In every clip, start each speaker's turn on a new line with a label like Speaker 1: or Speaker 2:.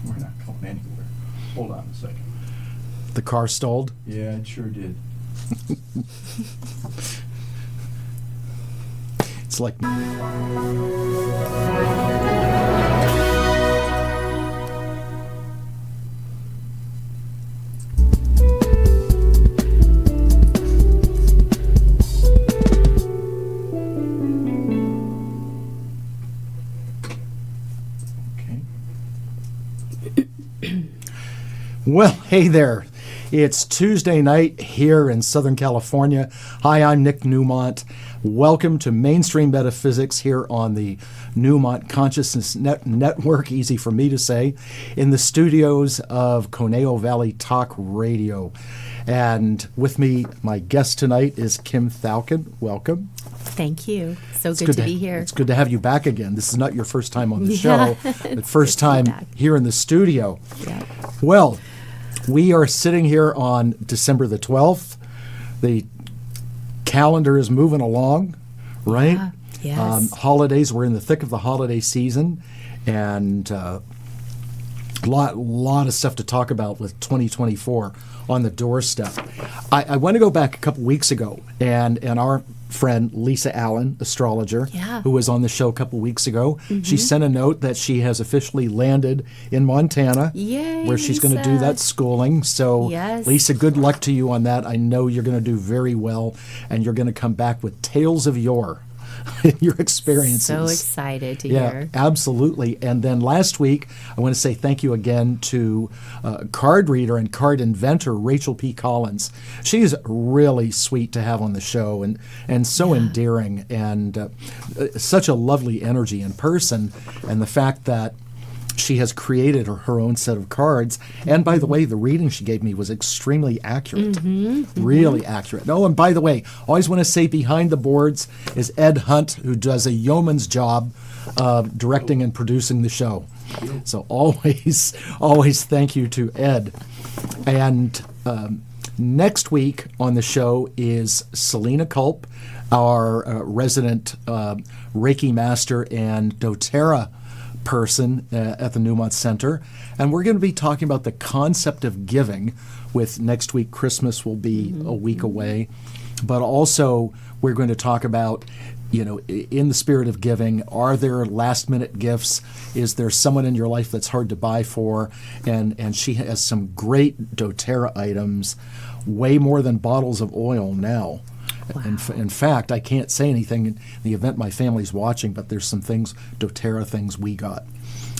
Speaker 1: We're not going anywhere. Hold on a second.
Speaker 2: The car stalled?
Speaker 1: Yeah, it sure did.
Speaker 2: It's like... Well, hey there. It's Tuesday night here in Southern California. Hi, I'm Nick Newmont. Welcome to Mainstream Metaphysics here on the Newmont Consciousness Network, easy for me to say, in the studios of Conejo Valley Talk Radio. And with me, my guest tonight is Kim Thalken. Welcome.
Speaker 3: Thank you. So good to be here.
Speaker 2: It's good to have you back again. This is not your first time on the show, but first time here in the studio.
Speaker 3: Yeah.
Speaker 2: Well, we are sitting here on December the 12th. The calendar is moving along, right?
Speaker 3: Yeah. Yes.
Speaker 2: Holidays, we're in the thick of the holiday season, and lot of stuff to talk about with 2024 on the doorstep. I want to go back a couple weeks ago, and our friend Lisa Allen, astrologer, who was on the show a couple weeks ago, she sent a note that she has officially landed in Montana, where she's going to do that schooling. So, Lisa, good luck to you on that. I know you're going to do very well, and you're going to come back with tales of your experiences.
Speaker 3: So excited to hear.
Speaker 2: Yeah, absolutely. And then last week, I want to say thank you again to card reader and card inventor Rachel P. Collins. She's really sweet to have on the show and so endearing and such a lovely energy in person. And the fact that she has created her own set of cards. And by the way, the reading she gave me was extremely accurate. Really accurate. Oh, and by the way, always want to say behind the boards is Ed Hunt, who does a yeoman's job directing and producing the show. So always thank you to Ed. And next week on the show is Selena Culp, our resident Reiki master and doTERRA person at the Newmont Center, and we're going to be talking about the concept of giving. With next week, Christmas will be a week away, but also we're going to talk about, in the spirit of giving, are there last-minute gifts? Is there someone in your life that's hard to buy for? And she has some great doTERRA items, way more than bottles of oil now. Wow. In fact, I can't say anything in the event my family's watching, but there's some things, doTERRA things we got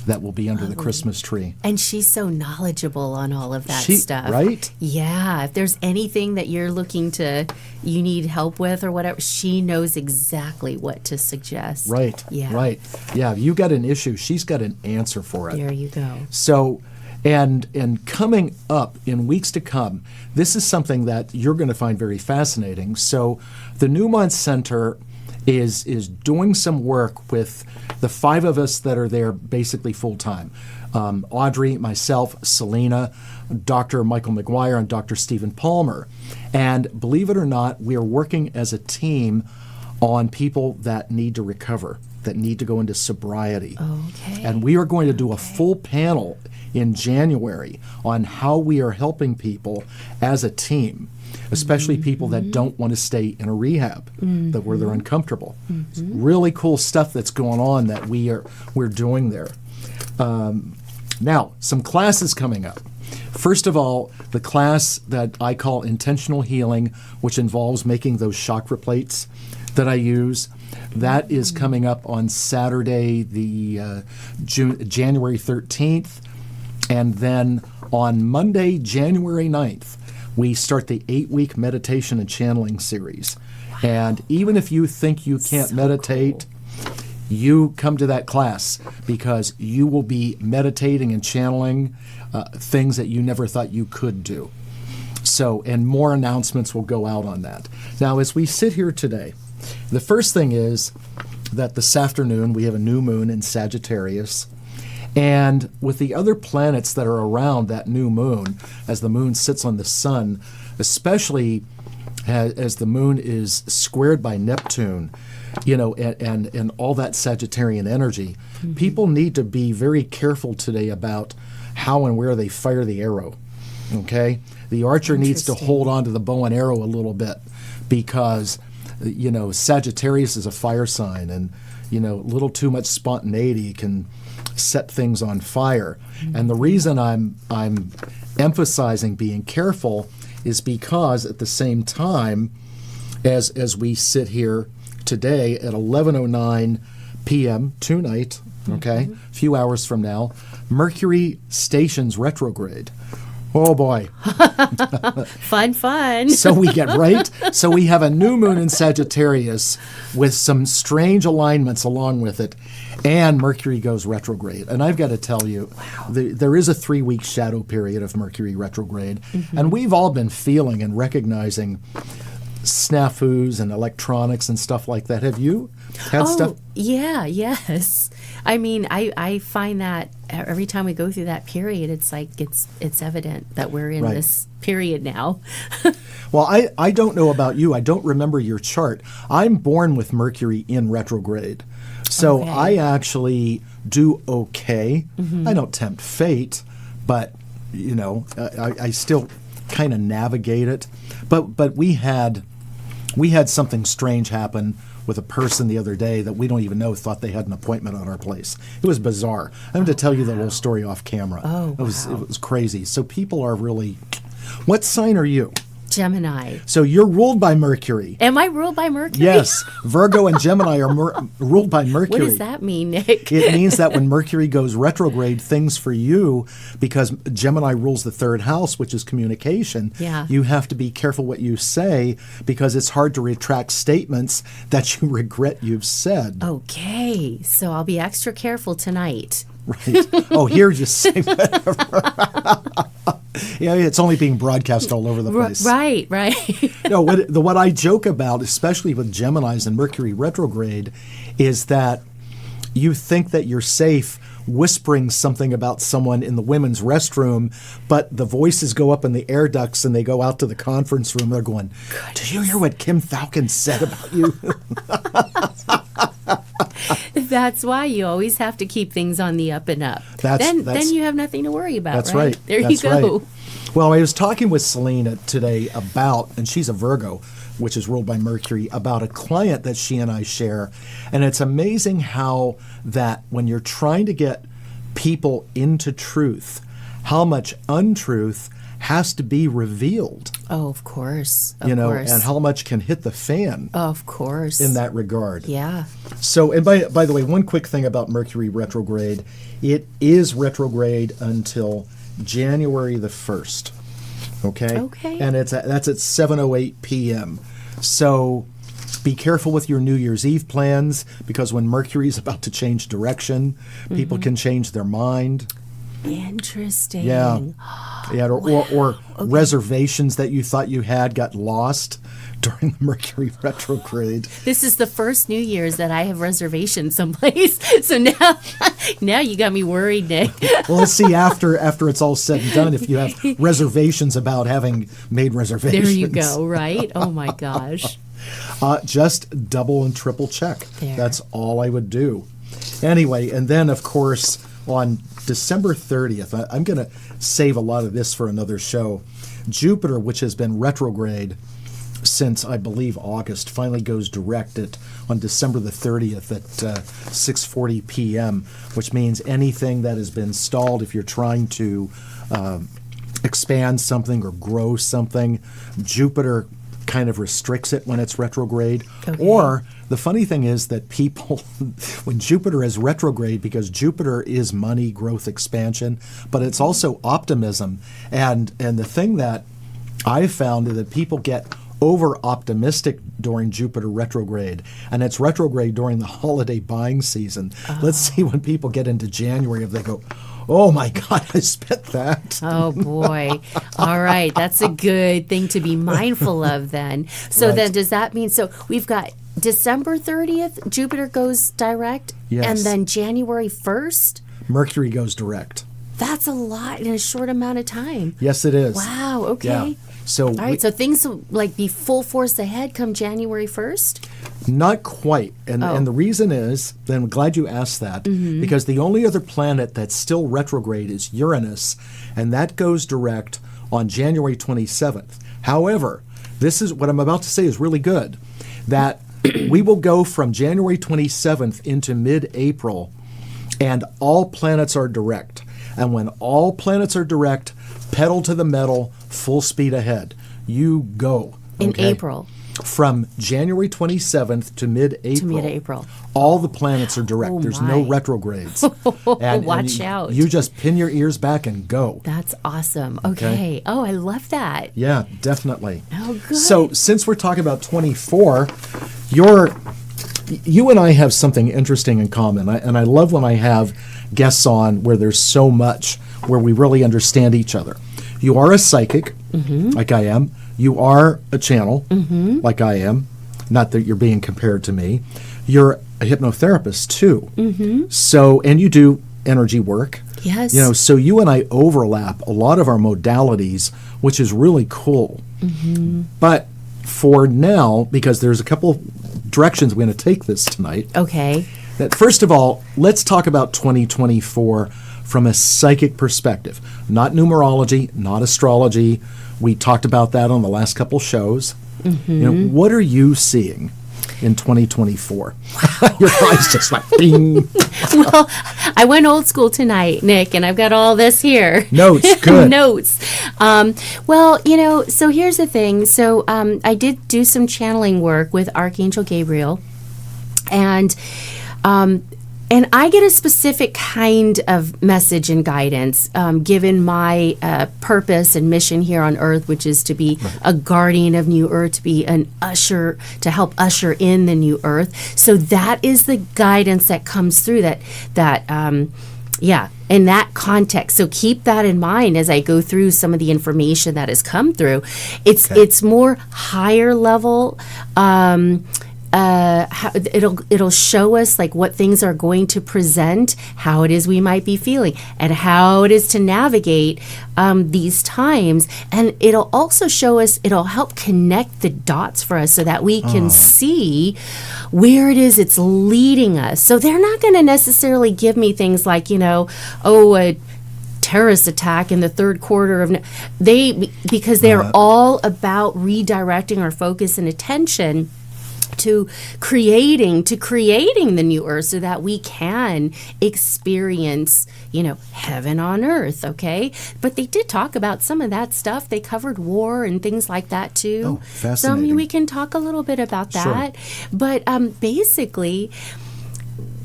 Speaker 2: that will be under the Christmas tree.
Speaker 3: And she's so knowledgeable on all of that stuff.
Speaker 2: Right?
Speaker 3: Yeah. If there's anything that you're you need help with or whatever, she knows exactly what to suggest.
Speaker 2: Right.
Speaker 3: Yeah.
Speaker 2: Right. Yeah. You got an issue, she's got an answer for it.
Speaker 3: There you go.
Speaker 2: So, and coming up in weeks to come, this is something that you're going to find very fascinating. So the Newmont Center is doing some work with the five of us that are there basically full-time. Audrey, myself, Selena, Dr. Michael McGuire, and Dr. Stephen Palmer. And believe it or not, we are working as a team on people that need to recover, that need to go into sobriety.
Speaker 3: Okay.
Speaker 2: And we are going to do a full panel in January on how we are helping people as a team, especially people that don't want to stay in a rehab, where they're uncomfortable. Really cool stuff that's going on that we're doing there. Now, some classes coming up. First of all, the class that I call Intentional Healing, which involves making those chakra plates that I use. That is coming up on Saturday, the January 13th. And then on Monday, January 9th, we start the 8-week meditation and channeling series. Wow. And even if you think you can't meditate, you come to that class because you will be meditating and channeling things that you never thought you could do. So, and more announcements will go out on that. Now, as we sit here today, the first thing is that this afternoon we have a new moon in Sagittarius. And with the other planets that are around that new moon, as the moon sits on the sun, especially as the moon is squared by Neptune, and all that Sagittarian energy. People need to be very careful today about how and where they fire the arrow. Okay? The archer needs to hold on to the bow and arrow a little bit because, Sagittarius is a fire sign, and, a little too much spontaneity can set things on fire. And the reason I'm emphasizing being careful is because at the same time, as we sit here today at 11:09 p.m. tonight, okay, a few hours from now, Mercury stations retrograde. Oh boy.
Speaker 3: Fun.
Speaker 2: So we have a new moon in Sagittarius with some strange alignments along with it, and Mercury goes retrograde. And I've got to tell you, there is a 3-week shadow period of Mercury retrograde, and we've all been feeling and recognizing snafus and electronics and stuff like that. Have you had stuff?
Speaker 3: Yeah, yes. I mean, I find that every time we go through that period, it's like it's evident that we're in this period now.
Speaker 2: Well, I don't know about you. I don't remember your chart. I'm born with Mercury in retrograde. So I actually do okay. I don't tempt fate, but, I still kind of navigate it. But we had something strange happen with a person the other day that we don't even know thought they had an appointment at our place. It was bizarre. I'm going to tell you the whole story off camera. It was crazy. So people are really... What sign are you?
Speaker 3: Gemini.
Speaker 2: So you're ruled by Mercury.
Speaker 3: Am I ruled by Mercury?
Speaker 2: Yes. Virgo and Gemini are ruled by Mercury.
Speaker 3: What does that mean, Nick?
Speaker 2: It means that when Mercury goes retrograde, things for you, because Gemini rules the 3rd house, which is communication, you have to be careful what you say because it's hard to retract statements that you regret you've said.
Speaker 3: Okay. So I'll be extra careful tonight.
Speaker 2: Right. Oh, here you say whatever. Yeah, it's only being broadcast all over the place.
Speaker 3: Right.
Speaker 2: No, what I joke about, especially with Geminis and Mercury retrograde, is that you think that you're safe whispering something about someone in the women's restroom, but the voices go up in the air ducts and they go out to the conference room. They're going, "Did you hear what Kim Thalken said about you?"
Speaker 3: That's why you always have to keep things on the up and up. Then you have nothing to worry about.
Speaker 2: That's right.
Speaker 3: There you go.
Speaker 2: Right. Well, I was talking with Selena today and she's a Virgo, which is ruled by Mercury, about a client that she and I share. And it's amazing how that when you're trying to get people into truth, how much untruth has to be revealed.
Speaker 3: Oh, of course.
Speaker 2: And how much can hit the fan.
Speaker 3: Of course.
Speaker 2: In that regard.
Speaker 3: Yeah.
Speaker 2: So, and by the way, one quick thing about Mercury retrograde, it is retrograde until January the 1st. Okay. And that's at 7:08 p.m. So be careful with your New Year's Eve plans because when Mercury is about to change direction, people can change their mind.
Speaker 3: Interesting.
Speaker 2: Yeah. Or reservations that you thought you had got lost during the Mercury retrograde.
Speaker 3: This is the first New Year's that I have reservations someplace. So now you got me worried, Nick.
Speaker 2: Well, let's see after it's all said and done if you have reservations about having made reservations.
Speaker 3: There you go, right? Oh my gosh.
Speaker 2: Just double and triple check.
Speaker 3: There.
Speaker 2: That's all I would do. Anyway, and then of course on December 30th, I'm going to save a lot of this for another show. Jupiter, which has been retrograde since, I believe, August, finally goes direct on December the 30th at 6:40 p.m., which means anything that has been stalled, if you're trying to expand something or grow something, Jupiter kind of restricts it when it's retrograde. Okay. Or the funny thing is that people, when Jupiter is retrograde, because Jupiter is money, growth, expansion, but it's also optimism. And the thing that I've found is that people get over-optimistic during Jupiter retrograde, and it's retrograde during the holiday buying season. Let's see when people get into January if they go, "Oh my God, I spent that."
Speaker 3: Oh boy. All right. That's a good thing to be mindful of then. So then does that mean, so we've got December 30th, Jupiter goes direct,
Speaker 2: yes.
Speaker 3: And then January 1st?
Speaker 2: Mercury goes direct.
Speaker 3: That's a lot in a short amount of time.
Speaker 2: Yes, it is.
Speaker 3: Wow, okay.
Speaker 2: Yeah. So
Speaker 3: All right, so things will like be full force ahead come January 1st?
Speaker 2: not quite. And the reason is, and I'm glad you asked that, because the only other planet that's still retrograde is Uranus, and that goes direct on January 27th. However, this is what I'm about to say is really good, that we will go from January 27th into mid-April, and all planets are direct. And when all planets are direct, pedal to the metal, full speed ahead. You go.
Speaker 3: In
Speaker 2: okay?
Speaker 3: April.
Speaker 2: From January 27th to mid-April.
Speaker 3: To mid-April.
Speaker 2: All the planets are direct.
Speaker 3: Oh,
Speaker 2: There's no
Speaker 3: my.
Speaker 2: retrogrades.
Speaker 3: Watch out.
Speaker 2: You just pin your ears back and go.
Speaker 3: That's awesome. Okay. Oh, I love that.
Speaker 2: Yeah, definitely.
Speaker 3: Oh, good.
Speaker 2: So since we're talking about 24, you and I have something interesting in common. And I love when I have guests on where there's so much, where we really understand each other. You are a psychic, like I am. You are a channel, like I am. Not that you're being compared to me. You're a hypnotherapist, too. So, and you do energy work.
Speaker 3: Yes.
Speaker 2: You know, so you and I overlap a lot of our modalities, which is really cool. But for now, because there's a couple directions we're going to take this tonight.
Speaker 3: Okay.
Speaker 2: That first of all, let's talk about 2024 from a psychic perspective. Not numerology, not astrology. We talked about that on the last couple shows. You know, what are you seeing in 2024? Your eyes just like bing.
Speaker 3: Well, I went old school tonight, Nick, and I've got all this here.
Speaker 2: Notes, good.
Speaker 3: Notes. Well, you know, so here's the thing. So I did do some channeling work with Archangel Gabriel, and I get a specific kind of message and guidance given my purpose and mission here on Earth, which is to be a guardian of New Earth, to be an usher, to help usher in the New Earth. So that is the guidance that comes through in that context. So keep that in mind as I go through some of the information that has come through. It's more higher level. It'll show us like what things are going to present, how it is we might be feeling, and how it is to navigate these times. And it'll also show us, it'll help connect the dots for us so that we can see where it is it's leading us. So they're not going to necessarily give me things like, a terrorist attack in the third quarter of because they're all about redirecting our focus and attention to creating the new earth so that we can experience, heaven on earth, okay? But they did talk about some of that stuff. They covered war and things like that too.
Speaker 2: Oh, fascinating.
Speaker 3: So we can talk a little bit about that. Sure. But basically,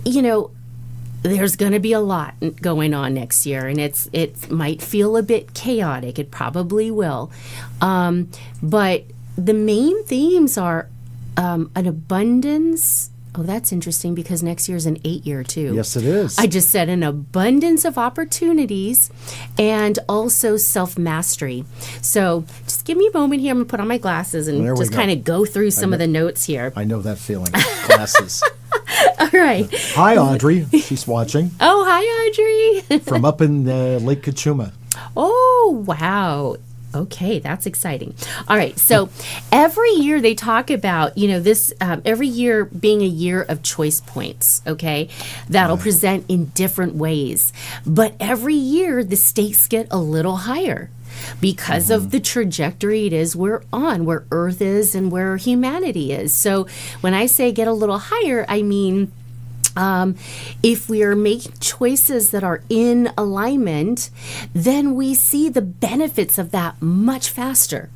Speaker 3: there's going to be a lot going on next year, and it might feel a bit chaotic. It probably will. But the main themes are an abundance. Oh, that's interesting because next year is an 8-year too.
Speaker 2: Yes, it is.
Speaker 3: I just said an abundance of opportunities and also self-mastery. So just give me a moment here. I'm going to put on my glasses and just kind of go through some of the notes here.
Speaker 2: I know that feeling. Glasses.
Speaker 3: All right.
Speaker 2: Hi, Audrey. She's watching.
Speaker 3: Oh, hi, Audrey.
Speaker 2: From up in Lake Kachuma.
Speaker 3: Oh, wow. Okay, that's exciting. All right, so every year they talk about, this, every year being a year of choice points, okay? That'll present in different ways. But every year the stakes get a little higher because of the trajectory it is we're on, where Earth is and where humanity is. So when I say get a little higher, I mean, if we are making choices that are in alignment, then we see the benefits of that much faster.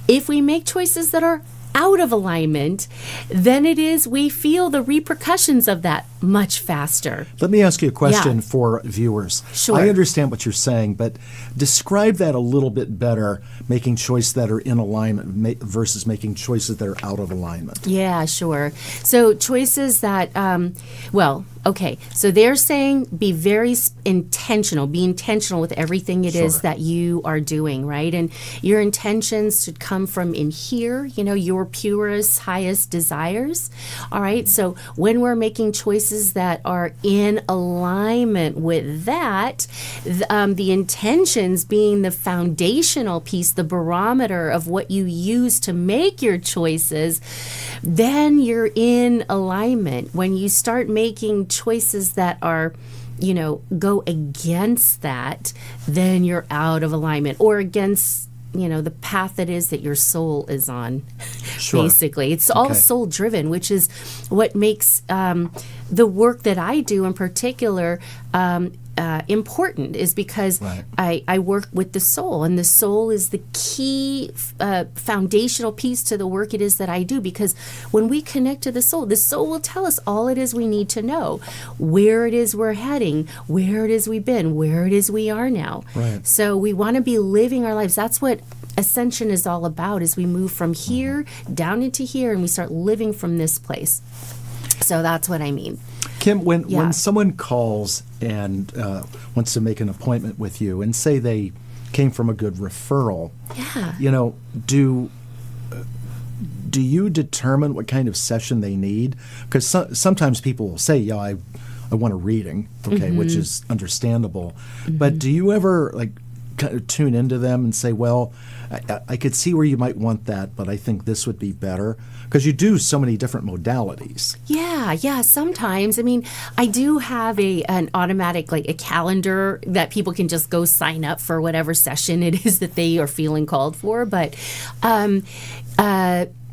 Speaker 3: If we make choices that are out of alignment, then we feel the repercussions of that much faster.
Speaker 2: Let me ask you a question for viewers.
Speaker 3: Sure.
Speaker 2: I understand what you're saying, but describe that a little bit better, making choices that are in alignment versus making choices that are out of alignment.
Speaker 3: Yeah, sure. So choices that, okay. So they're saying be very intentional. Be intentional with everything it is that you are doing, right? And your intentions should come from in here, your purest, highest desires. All right. So when we're making choices that are in alignment with that, the intentions being the foundational piece, the barometer of what you use to make your choices, then you're in alignment. When you start making choices that are, go against that, then you're out of alignment, or against, the path that is that your soul is on.
Speaker 2: Sure.
Speaker 3: Basically, it's all soul driven, which is what makes the work that I do in particular important, is because I work with the soul, and the soul is the key foundational piece to the work it is that I do. Because when we connect to the soul will tell us all it is we need to know, where it is we're heading, where it is we've been, where it is we are now.
Speaker 2: Right.
Speaker 3: So we want to be living our lives. That's what ascension is all about, is we move from here down into here, and we start living from this place. So that's what I mean.
Speaker 2: Kim, when someone calls and wants to make an appointment with you, and say they came from a good referral, do you determine what kind of session they need? Because sometimes people will say, I want a reading, which is understandable. But do you ever kind of tune into them and say, well, I could see where you might want that, but I think this would be better? Because you do so many different modalities.
Speaker 3: Yeah, sometimes. I mean, I do have an automatic, a calendar that people can just go sign up for whatever session it is that they are feeling called for.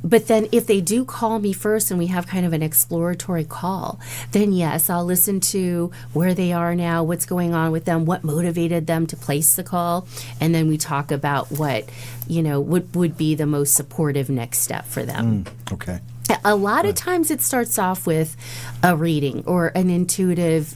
Speaker 3: But then if they do call me first and we have kind of an exploratory call, then yes, I'll listen to where they are now, what's going on with them, what motivated them to place the call, and then we talk about what would be the most supportive next step for them.
Speaker 2: Okay.
Speaker 3: A lot of times it starts off with a reading or an intuitive,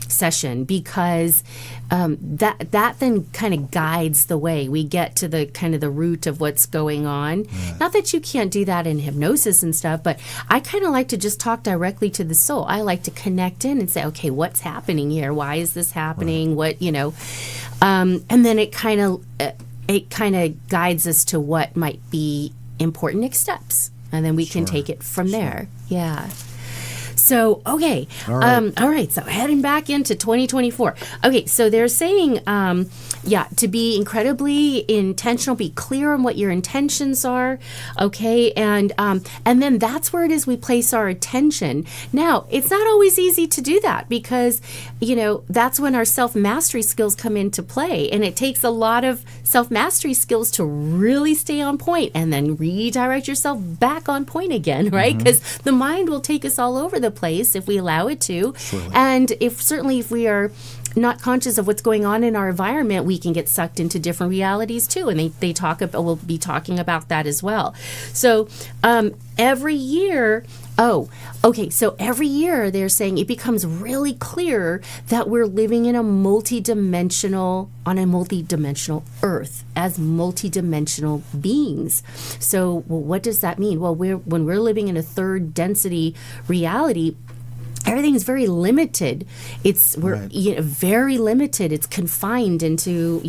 Speaker 3: session, because that then kind of guides the way we get to the kind of the root of what's going on. Right. Not that you can't do that in hypnosis and stuff, but I kind of like to just talk directly to the soul. I like to connect in and say, okay, what's happening here? Why is this happening? Right. And then it kind of guides us to what might be important next steps. And then we can take it from there. Yeah. So, okay. All right. So heading back into 2024. Okay. So they're saying, to be incredibly intentional, be clear on what your intentions are. Okay. And then that's where it is we place our attention. Now, it's not always easy to do that, because, that's when our self-mastery skills come into play. And it takes a lot of self-mastery skills to really stay on point and then redirect yourself back on point again, right? Because the mind will take us all over the place if we allow it to. Surely. And if we are not conscious of what's going on in our environment, we can get sucked into different realities too. And they talk about, we'll be talking about that as well. So every year, so every year they're saying it becomes really clear that we're living in on a multidimensional earth as multidimensional beings. So, what does that mean? Well, when we're living in a third density reality, everything is very limited. Very limited. It's confined into,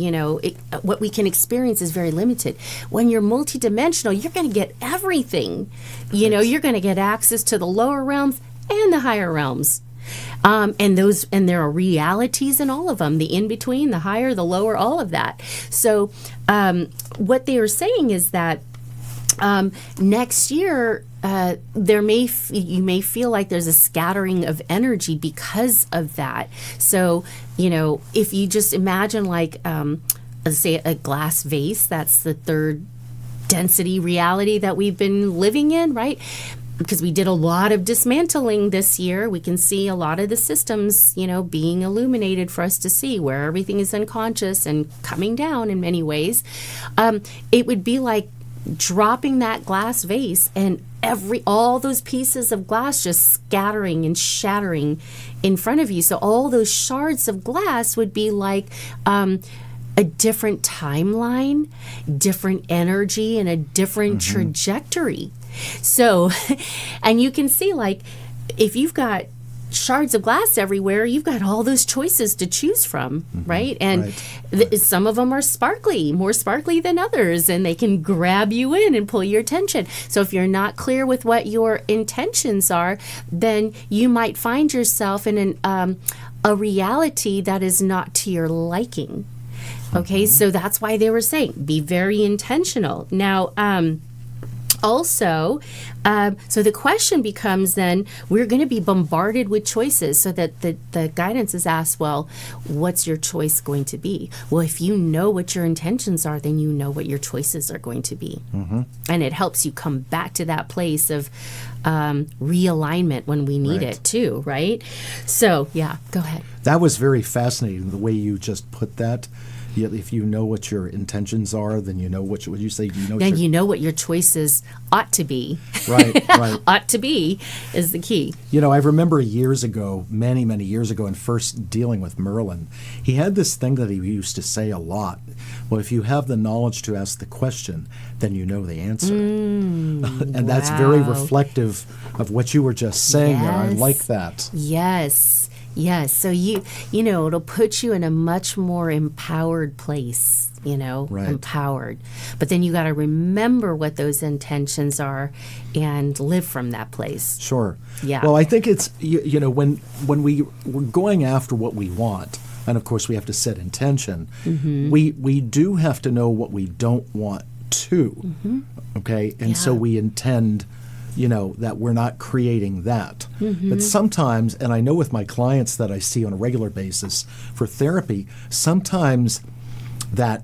Speaker 3: what we can experience is very limited. When you're multidimensional, you're going to get everything. You're going to get access to the lower realms and the higher realms. And there are realities in all of them, the in-between, the higher, the lower, all of that. So what they are saying is that next year, you may feel like there's a scattering of energy because of that. So, if you just imagine let's say a glass vase, that's the third density reality that we've been living in, right? Because we did a lot of dismantling this year. We can see a lot of the systems, being illuminated for us to see where everything is unconscious and coming down in many ways. It would be like dropping that glass vase and all those pieces of glass just scattering and shattering in front of you. So all those shards of glass would be like a different timeline, different energy, and a different trajectory. So, and you can see if you've got shards of glass everywhere, you've got all those choices to choose from, right? And
Speaker 2: Right.
Speaker 3: some of them are sparkly, more sparkly than others, and they can grab you in and pull your attention. So if you're not clear with what your intentions are, then you might find yourself in a reality that is not to your liking. Okay, so that's why they were saying be very intentional. Now, also, so the question becomes then, we're going to be bombarded with choices, so that the guidance is asked, well, what's your choice going to be? Well, if you know what your intentions are, then you know what your choices are going to be. And it helps you come back to that place of realignment when we need
Speaker 2: Right.
Speaker 3: it too, right? So, yeah, go ahead.
Speaker 2: That was very fascinating, the way you just put that. If you know what your intentions are, then you know what you say. You know.
Speaker 3: Then you know what your choices ought to be.
Speaker 2: Right. Right.
Speaker 3: Ought to be is the key.
Speaker 2: You know, I remember years ago, many, many years ago, in first dealing with Merlin, he had this thing that he used to say a lot. Well, if you have the knowledge to ask the question, then you know the answer. And that's very
Speaker 3: wow.
Speaker 2: reflective of what you were just saying there. I
Speaker 3: Yes.
Speaker 2: like that.
Speaker 3: Yes. Yes. So you know, it'll put you in a much more empowered place,
Speaker 2: Right.
Speaker 3: empowered. But then you got to remember what those intentions are and live from that place.
Speaker 2: Sure.
Speaker 3: Yeah.
Speaker 2: Well, I think it's, when we're going after what we want, and of course we have to set intention, we do have to know what we don't want to. Okay? And so
Speaker 3: Yeah.
Speaker 2: we intend, that we're not creating that. But sometimes, and I know with my clients that I see on a regular basis for therapy, sometimes that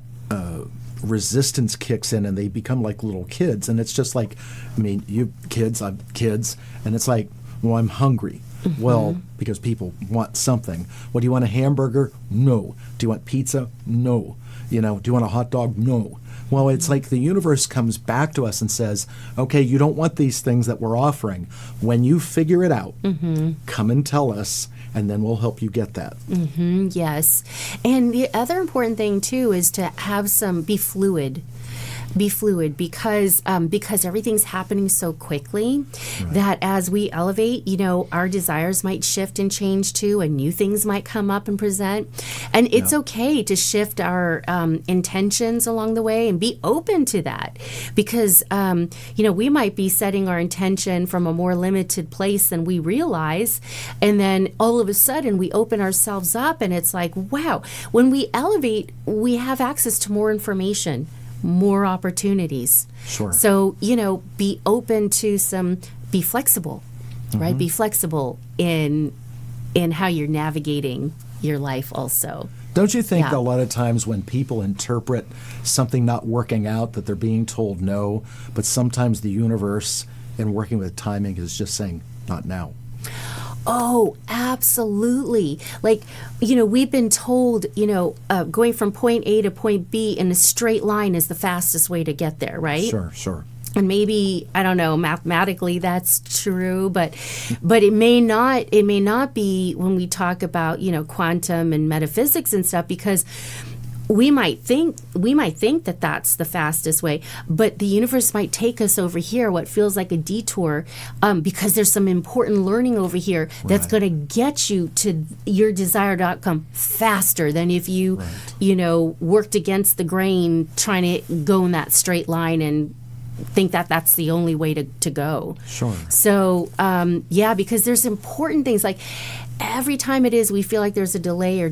Speaker 2: resistance kicks in and they become like little kids. And it's just like, I'm kids, and it's like, well, I'm hungry. Well, because people want something. Well, do you want a hamburger? No. Do you want pizza? No. Do you want a hot dog? No. Well, it's like the universe comes back to us and says, okay, you don't want these things that we're offering. When you figure it out, come and tell us, and then we'll help you get that.
Speaker 3: Yes. And the other important thing too is to have be fluid. Be fluid because everything's happening so quickly that as we elevate, our desires might shift and change too, and new things might come up and present. And it's okay to shift our intentions along the way and be open to that, because we might be setting our intention from a more limited place than we realize, and then all of a sudden we open ourselves up, and it's like, wow, when we elevate, we have access to more information, more opportunities.
Speaker 2: Sure.
Speaker 3: So, be open to be flexible, right? Be flexible in how you're navigating your life also.
Speaker 2: Don't you think
Speaker 3: Yeah.
Speaker 2: a lot of times when people interpret something not working out that they're being told no, but sometimes the universe, in working with timing, is just saying, not now?
Speaker 3: Oh, absolutely. Like, we've been told, going from point A to point B in a straight line is the fastest way to get there, right?
Speaker 2: Sure.
Speaker 3: And maybe, I don't know, mathematically that's true, but it may not be when we talk about, quantum and metaphysics and stuff, because we might think that that's the fastest way, but the universe might take us over here, what feels like a detour, because there's some important learning over here that's going to get you to your desired outcome faster than if you, worked against the grain trying to go in that straight line and think that that's the only way to go.
Speaker 2: Sure.
Speaker 3: So, because there's important things, like every time we feel like there's a delay or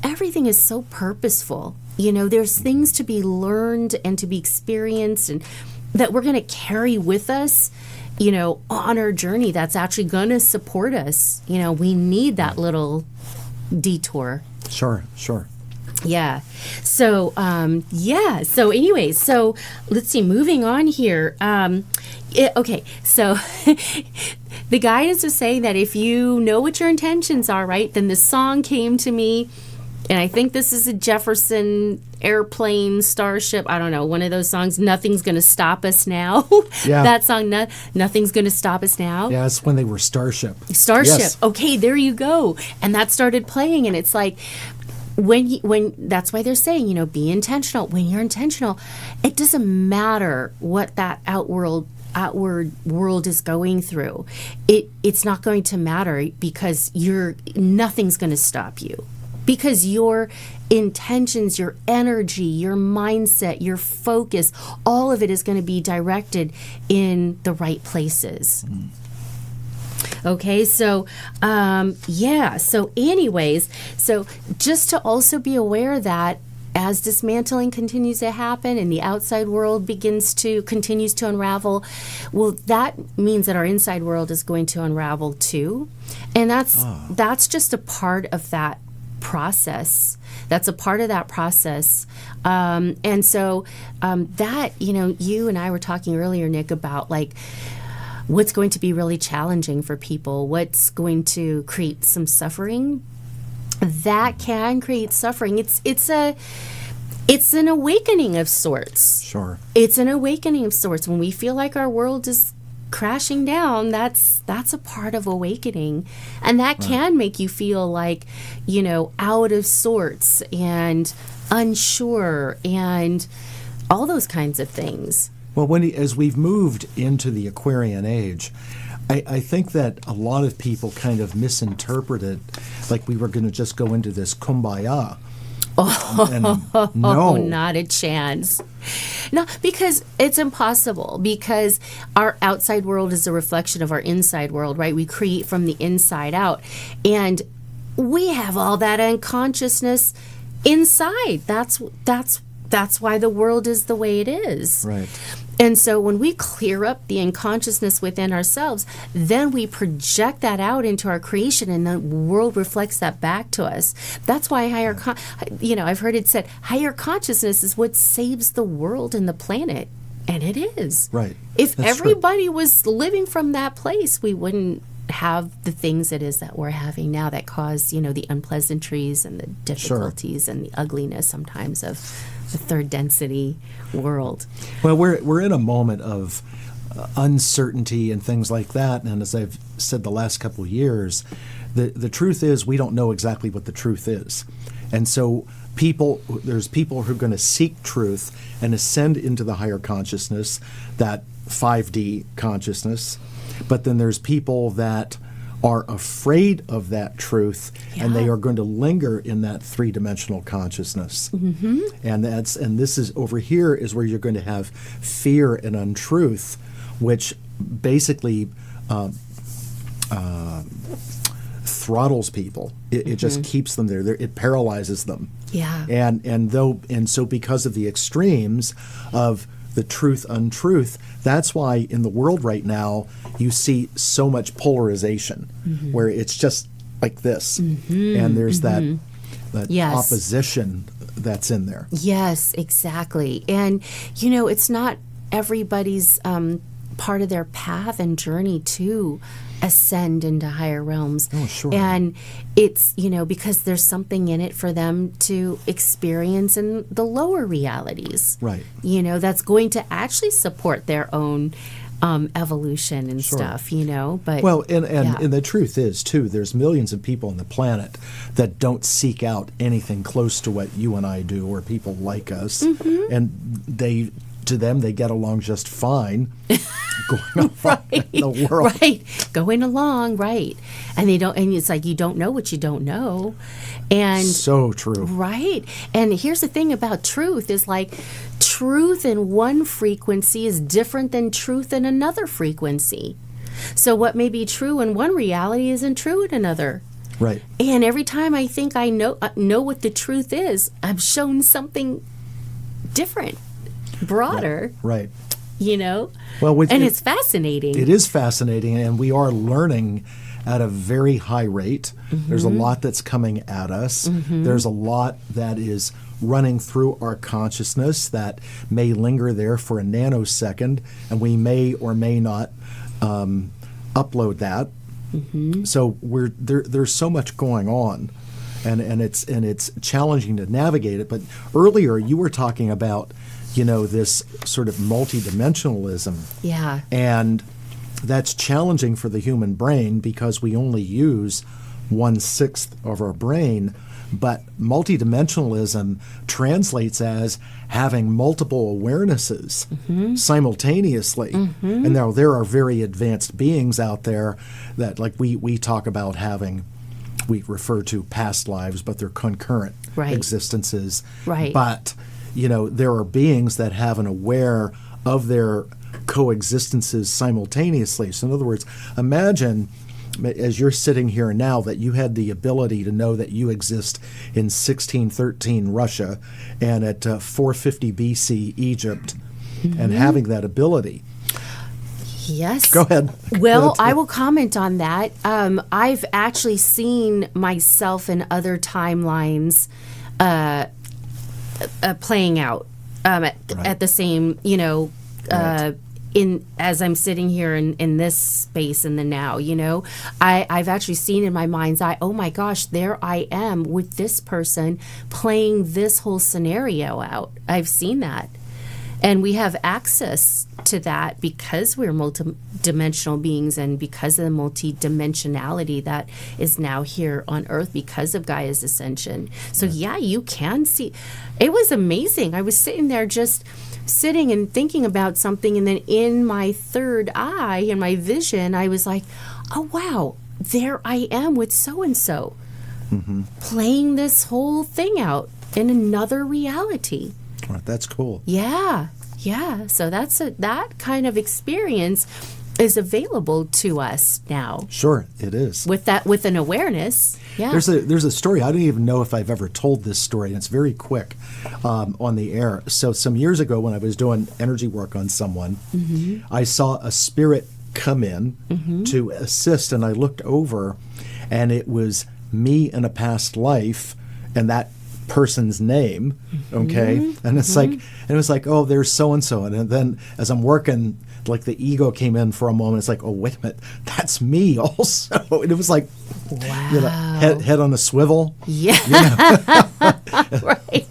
Speaker 3: everything is so purposeful. There's things to be learned and to be experienced, and that we're going to carry with us, on our journey, that's actually going to support us. We need that little detour.
Speaker 2: Sure.
Speaker 3: Yeah. So, So anyways, so let's see, moving on here. Okay. So the guidance was saying that if you know what your intentions are, right, then the song came to me, and I think this is a Jefferson Airplane Starship, I don't know, one of those songs, Nothing's Gonna Stop Us Now.
Speaker 2: Yeah.
Speaker 3: That song, Nothing's Gonna Stop Us Now.
Speaker 2: Yeah, that's when they were Starship. Yes.
Speaker 3: Okay, there you go. And that started playing, and it's like, when that's why they're saying, be intentional. When you're intentional, it doesn't matter what that outworld outward world is going through, it's not going to matter, because nothing's going to stop you. Because your intentions, your energy, your mindset, your focus, all of it is going to be directed in the right places. Okay, so so anyways, so just to also be aware that as dismantling continues to happen and the outside world continues to unravel, well, that means that our inside world is going to unravel too. And that's just a part of that process. That's a part of that process. And so that, you and I were talking earlier, Nick, about like what's going to be really challenging for people, what's going to create some suffering. That can create suffering. It's an awakening of sorts.
Speaker 2: Sure.
Speaker 3: It's an awakening of sorts. When we feel like our world is crashing down, that's a part of awakening, and that can make you feel like, out of sorts and unsure and all those kinds of things.
Speaker 2: Well, as we've moved into the Aquarian age, I think that a lot of people kind of misinterpreted, like we were going to just go into this kumbaya. No,
Speaker 3: not a chance. No, because it's impossible, because our outside world is a reflection of our inside world, right? We create from the inside out, and we have all that unconsciousness inside. That's why the world is the way it is.
Speaker 2: Right.
Speaker 3: And so when we clear up the unconsciousness within ourselves, then we project that out into our creation, and the world reflects that back to us. That's why I've heard it said, higher consciousness is what saves the world and the planet. And it is.
Speaker 2: Right.
Speaker 3: If
Speaker 2: That's
Speaker 3: everybody was living from that place, we wouldn't have the things it is that we're having now that cause, the unpleasantries and the difficulties and the ugliness sometimes of the third density world.
Speaker 2: Well, we're in a moment of uncertainty and things like that, and as I've said the last couple of years, the truth is we don't know exactly what the truth is, and so there's people who are going to seek truth and ascend into the higher consciousness, that 5D consciousness, but then there's people that are afraid of that truth, and they are going to linger in that three-dimensional consciousness. Mm-hmm. And this is over here is where you're going to have fear and untruth, which basically throttles people. It just keeps them there. It paralyzes them.
Speaker 3: Yeah.
Speaker 2: And so because of the extremes of the truth, untruth, that's why in the world right now you see so much polarization, where it's just like this, and there's that opposition that's in there.
Speaker 3: Yes, exactly. And it's not everybody's part of their path and journey to ascend into higher realms.
Speaker 2: Oh, sure.
Speaker 3: And it's, because there's something in it for them to experience in the lower realities.
Speaker 2: Right.
Speaker 3: That's going to actually support their own evolution and stuff, But
Speaker 2: and the truth is too, there's millions of people on the planet that don't seek out anything close to what you and I do, or people like us, and to them, they get along just fine going on in the world.
Speaker 3: Right. Going along, right. And it's like you don't know what you don't know. And
Speaker 2: so true.
Speaker 3: Right. And here's the thing about truth is like truth in one frequency is different than truth in another frequency. So what may be true in one reality isn't true in another.
Speaker 2: Right.
Speaker 3: And every time I think I know what the truth is, I'm shown something different. Broader,
Speaker 2: right?
Speaker 3: Well, and it's fascinating.
Speaker 2: It is fascinating, and we are learning at a very high rate. There's a lot that's coming at us. There's a lot that is running through our consciousness that may linger there for a nanosecond, and we may or may not upload that. So there's so much going on, and it's challenging to navigate it. But earlier you were talking about this sort of multidimensionalism.
Speaker 3: Yeah.
Speaker 2: And that's challenging for the human brain because we only use 1/6 of our brain. But multidimensionalism translates as having multiple awarenesses simultaneously. And now there are very advanced beings out there that, like we talk about having, we refer to past lives, but they're concurrent existences.
Speaker 3: Right.
Speaker 2: But, there are beings that have an aware of their coexistences simultaneously. So in other words, imagine, as you're sitting here now, that you had the ability to know that you exist in 1613 Russia and at 450 BC Egypt, and having that ability.
Speaker 3: Yes.
Speaker 2: Go ahead.
Speaker 3: Well, I will comment on that. I've actually seen myself in other timelines playing out at the same, as I'm sitting here in this space in the now, I've actually seen in my mind's eye, oh my gosh, there I am with this person playing this whole scenario out. I've seen that. And we have access to that because we're multidimensional beings and because of the multidimensionality that is now here on Earth because of Gaia's ascension. So yeah, you can see. It was amazing. I was sitting there just sitting and thinking about something, and then in my third eye, in my vision, I was like, oh wow, there I am with so-and-so playing this whole thing out in another reality.
Speaker 2: Right, that's cool.
Speaker 3: Yeah. So that kind of experience is available to us now.
Speaker 2: Sure, it is.
Speaker 3: With an awareness. Yeah.
Speaker 2: There's a story. I don't even know if I've ever told this story, and it's very quick on the air. So some years ago, when I was doing energy work on someone, I saw a spirit come in to assist, and I looked over, and it was me in a past life, and that person's name, okay? And it's like, and it was like, oh, there's so-and-so. And then as I'm working, like the ego came in for a moment. It's like, oh, wait a minute, that's me also. And it was like,
Speaker 3: wow.
Speaker 2: Head on a swivel.
Speaker 3: Yeah. Right.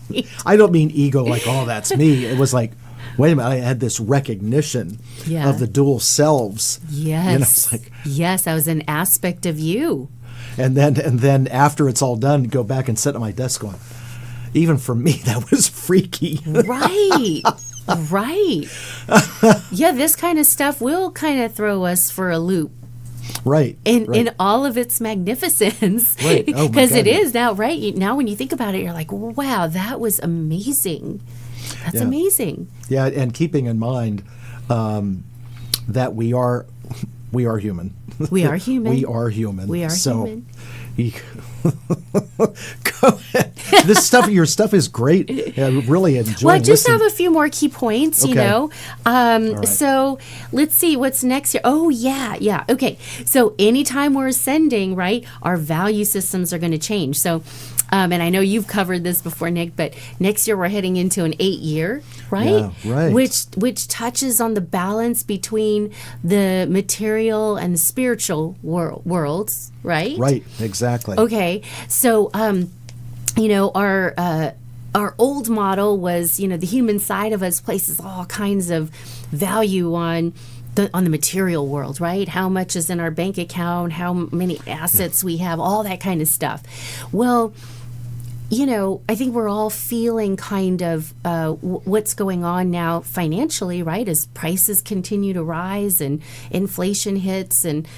Speaker 2: I don't mean ego like, oh, that's me. It was like, wait a minute, I had this recognition of the dual selves.
Speaker 3: Yes.
Speaker 2: It's like,
Speaker 3: yes, that was an aspect of you.
Speaker 2: And then after it's all done, go back and sit at my desk going, even for me, that was freaky.
Speaker 3: Right. Right. Yeah, this kind of stuff will kind of throw us for a loop.
Speaker 2: Right.
Speaker 3: In all of its magnificence.
Speaker 2: Right. Oh,
Speaker 3: because it is now, right? Now when you think about it, you're like, wow, that was amazing. That's amazing.
Speaker 2: Yeah, and keeping in mind that we are human.
Speaker 3: We are human.
Speaker 2: We are human.
Speaker 3: We are human.
Speaker 2: Go ahead. Your stuff is great. I really enjoy.
Speaker 3: Well, I just have a few more key points,
Speaker 2: Okay. Right.
Speaker 3: So let's see what's next here. Oh, yeah. Okay. So anytime we're ascending, right, our value systems are going to change. So, and I know you've covered this before, Nick, but next year we're heading into an 8-year, right?
Speaker 2: Yeah, right.
Speaker 3: Which touches on the balance between the material and the spiritual worlds, right?
Speaker 2: Right. Exactly.
Speaker 3: Okay. So, our old model was, the human side of us places all kinds of value on the material world, right? How much is in our bank account, how many assets we have, all that kind of stuff. Well, I think we're all feeling kind of what's going on now financially, right? As prices continue to rise and inflation hits, and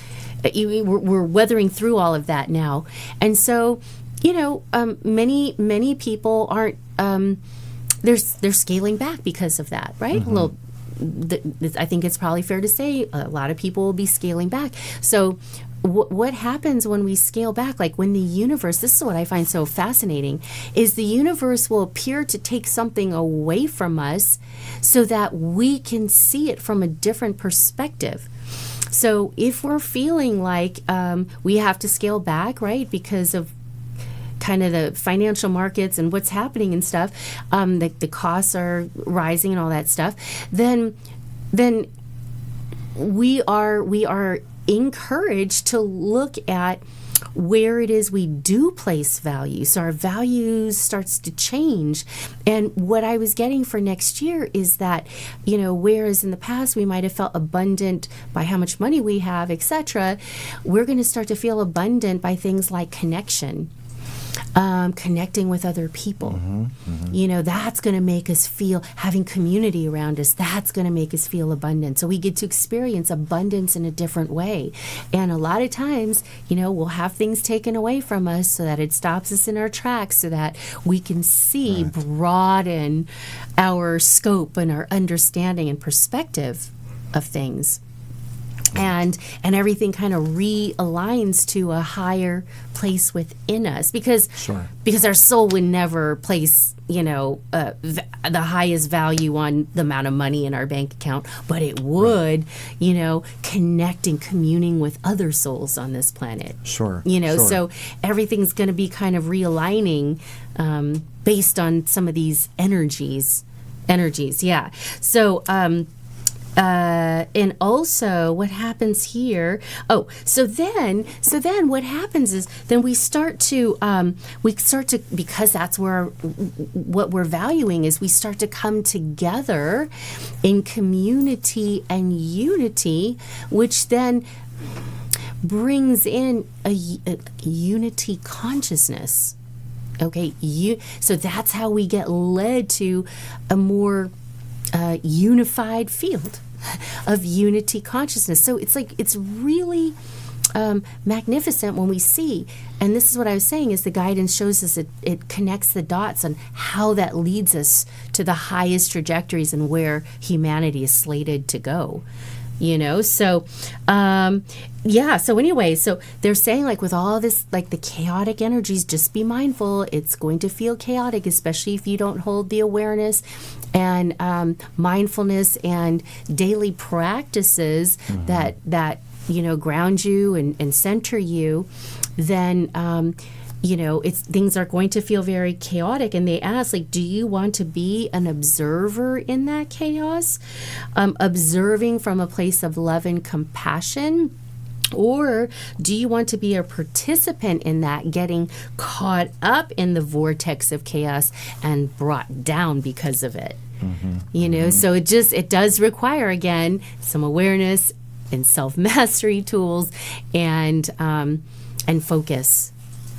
Speaker 3: we're weathering through all of that now. And so, many people aren't, they're scaling back because of that, right? Well, I think it's probably fair to say a lot of people will be scaling back. So what happens when we scale back? Like when the universe, this is what I find so fascinating, is the universe will appear to take something away from us so that we can see it from a different perspective. So if we're feeling like we have to scale back, right, because of kind of the financial markets and what's happening and stuff, the costs are rising and all that stuff, then we are encouraged to look at where it is we do place value. So our values starts to change. And what I was getting for next year is that, whereas in the past we might have felt abundant by how much money we have, etc., we're going to start to feel abundant by things like connection. connecting with other people. You know, that's going to make us feel, having community around us, that's going to make us feel abundant. So we get to experience abundance in a different way. And a lot of times, you know, we'll have things taken away from us so that it stops us in our tracks, so that we can see, broaden our scope and our understanding and perspective of things. And everything kind of realigns to a higher place within us, because our soul would never place, you know, the highest value on the amount of money in our bank account, but it would, you know, connect and communing with other souls on this planet. You know, so everything's going to be kind of realigning based on some of these energies. Yeah. So, and also what happens here, so then what happens is then we start to, because that's where what we're valuing is, we start to come together in community and unity, which then brings in a unity consciousness. Okay, so that's how we get led to a more unified field of unity consciousness. So it's like, it's really magnificent when we see, and this is what I was saying, is the guidance shows us, it connects the dots on how that leads us to the highest trajectories and where humanity is slated to go. You know, so so anyway, so they're saying, like, with all this, like the chaotic energies, just be mindful. It's going to feel chaotic, especially if you don't hold the awareness and mindfulness and daily practices that you know, ground you and center you. Then you know, things are going to feel very chaotic. And they ask, like, do you want to be an observer in that chaos, observing from a place of love and compassion? Or do you want to be a participant in that, getting caught up in the vortex of chaos and brought down because of it? You know, so it does require, again, some awareness and self-mastery tools and focus.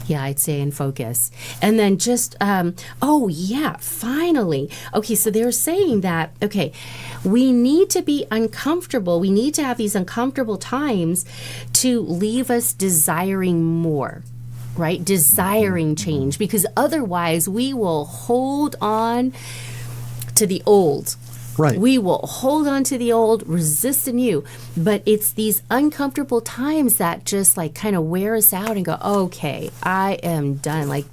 Speaker 3: Yeah, I'd say in focus. And then just, finally. Okay, so they're saying that, okay, we need to be uncomfortable. We need to have these uncomfortable times to leave us desiring more, right? Desiring change, because otherwise we will hold on to the old.
Speaker 2: Right.
Speaker 3: We will hold on to the old, resist the new. But it's these uncomfortable times that just like kind of wear us out and go, okay, I am done. Like,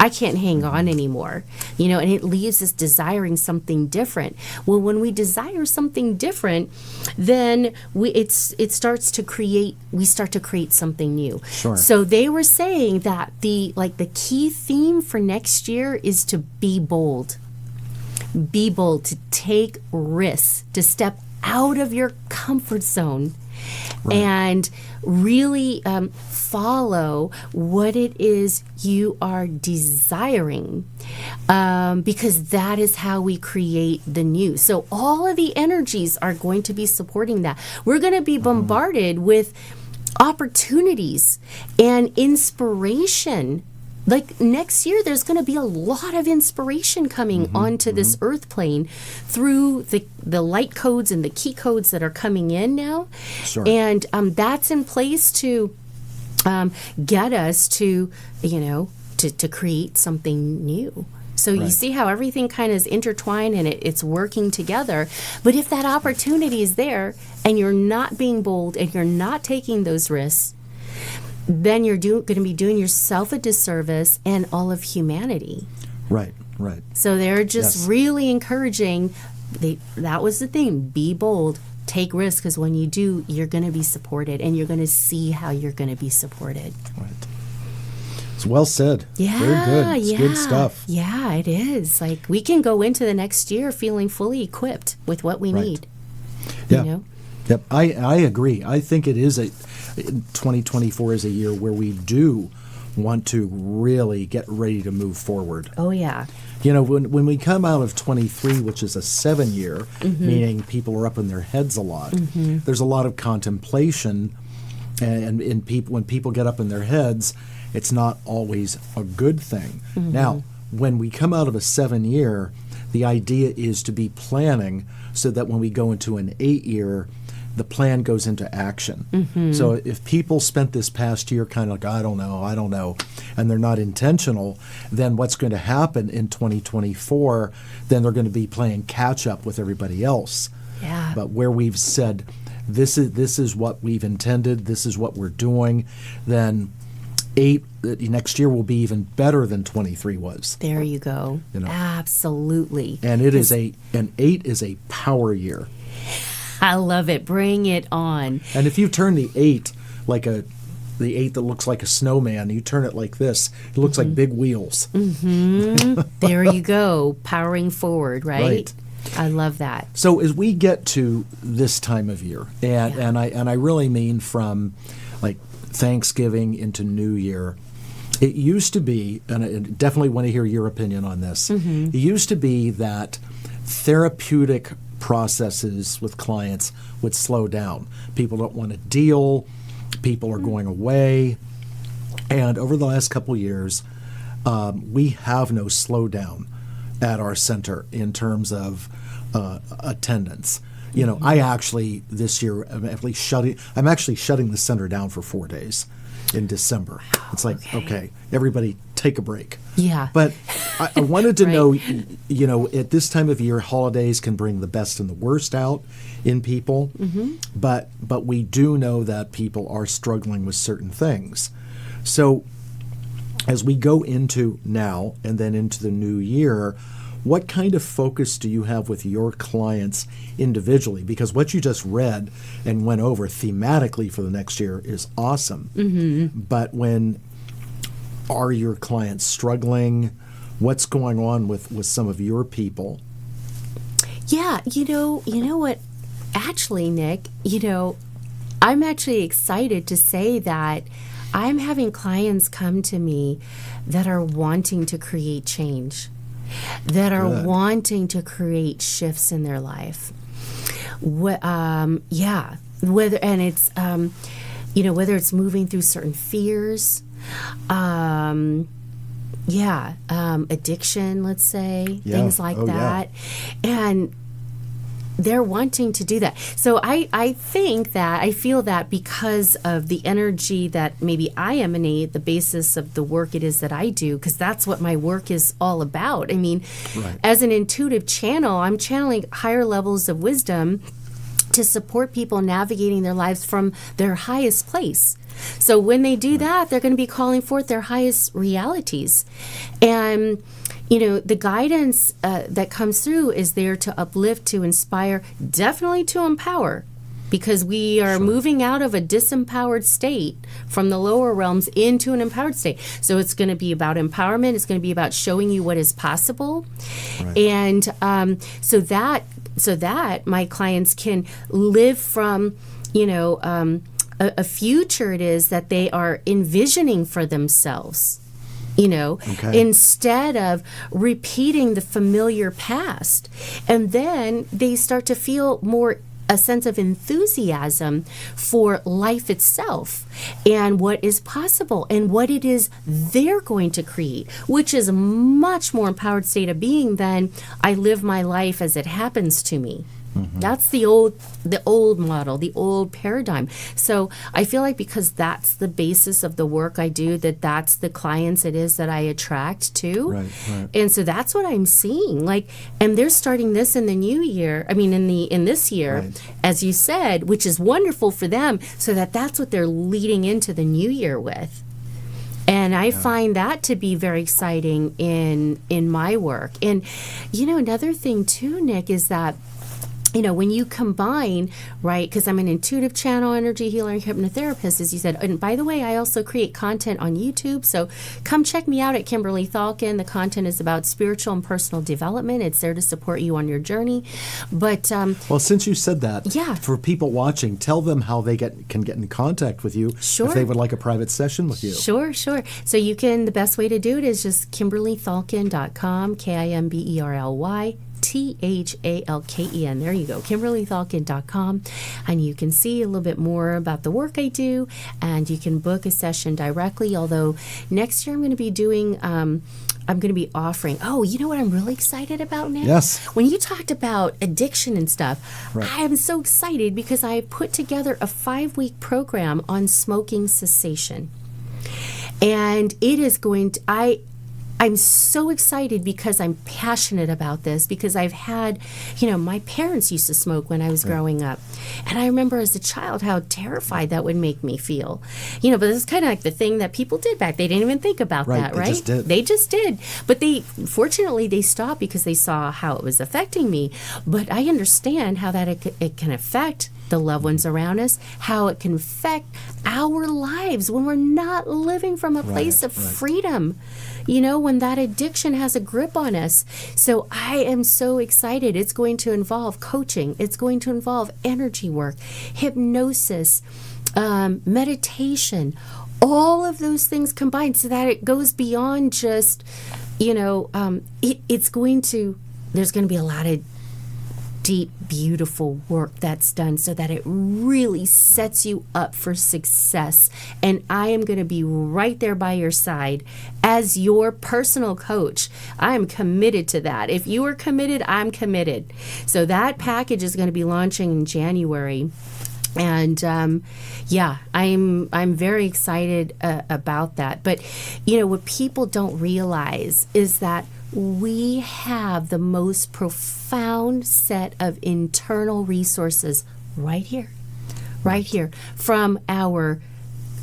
Speaker 3: I can't hang on anymore. You know, and it leaves us desiring something different. Well, when we desire something different, then we start to create something new.
Speaker 2: Sure.
Speaker 3: So they were saying that the key theme for next year is to be bold. Be bold, to take risks, to step out of your comfort zone, and really follow what it is you are desiring, because that is how we create the new. So all of the energies are going to be supporting that. We're going to be bombarded with opportunities and inspiration. Like next year, there's going to be a lot of inspiration coming onto this earth plane through the light codes and the key codes that are coming in now.
Speaker 2: Sure.
Speaker 3: And that's in place to get us to, you know, to create something new. So you see how everything kind of is intertwined and it's working together. But if that opportunity is there and you're not being bold and you're not taking those risks, then you're going to be doing yourself a disservice and all of humanity.
Speaker 2: Right.
Speaker 3: So they're just really encouraging, that was the thing, be bold, take risks, because when you do, you're going to be supported, and you're going to see how you're going to be supported.
Speaker 2: Right. It's well said.
Speaker 3: Yeah.
Speaker 2: Very good. It's good stuff.
Speaker 3: Yeah, it is. Like, we can go into the next year feeling fully equipped with what we need.
Speaker 2: Yeah.
Speaker 3: You know?
Speaker 2: Yep. I agree. I think it is 2024 is a year where we do want to really get ready to move forward.
Speaker 3: Oh, yeah.
Speaker 2: You know, when we come out of 23, which is a 7-year, meaning people are up in their heads a lot, there's a lot of contemplation, and when people get up in their heads, it's not always a good thing. Now, when we come out of a 7-year, the idea is to be planning so that when we go into an 8-year, the plan goes into action. So if people spent this past year kind of like, I don't know, and they're not intentional, then what's going to happen in 2024, then they're going to be playing catch up with everybody else.
Speaker 3: Yeah.
Speaker 2: But where we've said, this is what we've intended, this is what we're doing, then next year will be even better than 23 was.
Speaker 3: There you go.
Speaker 2: You know.
Speaker 3: Absolutely.
Speaker 2: And it is an 8 is a power year.
Speaker 3: I love it. Bring it on.
Speaker 2: And if you turn the 8 like the 8 that looks like a snowman, you turn it like this, it looks like big wheels.
Speaker 3: There you go. Powering forward, right? I love that.
Speaker 2: So as we get to this time of year, and I really mean from like Thanksgiving into New Year, it used to be, and I definitely want to hear your opinion on this, it used to be that therapeutic processes with clients would slow down. People don't want to deal. People are going away. And over the last couple of years, we have no slowdown at our center in terms of attendance. You know, I actually this year I'm actually shutting the center down for 4 days in December. It's like, okay, everybody take a break.
Speaker 3: Yeah.
Speaker 2: But I wanted to
Speaker 3: Right.
Speaker 2: know, you know, at this time of year, holidays can bring the best and the worst out in people. But we do know that people are struggling with certain things. So as we go into now and then into the new year, what kind of focus do you have with your clients individually? Because what you just read and went over thematically for the next year is awesome. But when are your clients struggling? What's going on with some of your people?
Speaker 3: Yeah, you know what? Actually, Nick, I'm actually excited to say that I'm having clients come to me that are wanting to create change, that are
Speaker 2: Good.
Speaker 3: wanting to create shifts in their life. Whether it's moving through certain fears, addiction, let's say,
Speaker 2: Yeah.
Speaker 3: things like
Speaker 2: Oh, yeah.
Speaker 3: that. And they're wanting to do that. So I feel that because of the energy that maybe I emanate, the basis of the work it is that I do, because that's what my work is all about. I mean,
Speaker 2: Right.
Speaker 3: as an intuitive channel, I'm channeling higher levels of wisdom to support people navigating their lives from their highest place. So when they do that, they're going to be calling forth their highest realities. And the guidance that comes through is there to uplift, to inspire, definitely to empower, because we are moving out of a disempowered state from the lower realms into an empowered state. So it's going to be about empowerment. It's going to be about showing you what is possible.
Speaker 2: Right.
Speaker 3: And so that my clients can live from, a future it is that they are envisioning for themselves.
Speaker 2: Okay.
Speaker 3: Instead of repeating the familiar past. And then they start to feel more a sense of enthusiasm for life itself and what is possible and what it is they're going to create, which is a much more empowered state of being than I live my life as it happens to me. That's the old model, the old paradigm. So I feel like because that's the basis of the work I do, that's the clients it is that I attract to.
Speaker 2: Right.
Speaker 3: And so that's what I'm seeing. And they're starting this in the new year. I mean, in this year,
Speaker 2: Right.
Speaker 3: as you said, which is wonderful for them. So that's what they're leading into the new year with. And I find that to be very exciting in my work. And another thing too, Nick, is that when you combine, right, because I'm an intuitive channel, energy healer, and hypnotherapist, as you said. And by the way, I also create content on YouTube. So come check me out at Kimberly Thalken. The content is about spiritual and personal development. It's there to support you on your journey. But
Speaker 2: Well, since you said that,
Speaker 3: Yeah.
Speaker 2: for people watching, tell them how they can get in contact with you
Speaker 3: Sure.
Speaker 2: if they would like a private session with you.
Speaker 3: Sure. So the best way to do it is just KimberlyThalken.com, KimberlyThalken. Thalken. There you go, KimberlyThalken.com. And you can see a little bit more about the work I do, and you can book a session directly. Although next year I'm going to be doing, I'm going to be offering, oh, you know what I'm really excited about now?
Speaker 2: Yes.
Speaker 3: When you talked about addiction and stuff,
Speaker 2: Right.
Speaker 3: I am so excited because I put together a 5-week program on smoking cessation. And it is going to, I'm so excited because I'm passionate about this, because I've had, my parents used to smoke when I was growing up. And I remember as a child how terrified that would make me feel. But it's kind of like the thing that people did back. They didn't even think about that, right?
Speaker 2: They just did.
Speaker 3: They just did. But fortunately, they stopped because they saw how it was affecting me. But I understand how that it can affect the loved ones around us, how it can affect our lives when we're not living from a place of freedom, when that addiction has a grip on us. So I am so excited. It's going to involve coaching. It's going to involve energy work, hypnosis, meditation, all of those things combined, so that it goes beyond just, there's going to be a lot of deep, beautiful work that's done so that it really sets you up for success. And I am going to be right there by your side as your personal coach. I am committed to that. If you are committed, I'm committed. So that package is going to be launching in January. And I'm very excited about that. But what people don't realize is that we have the most profound set of internal resources right here, from our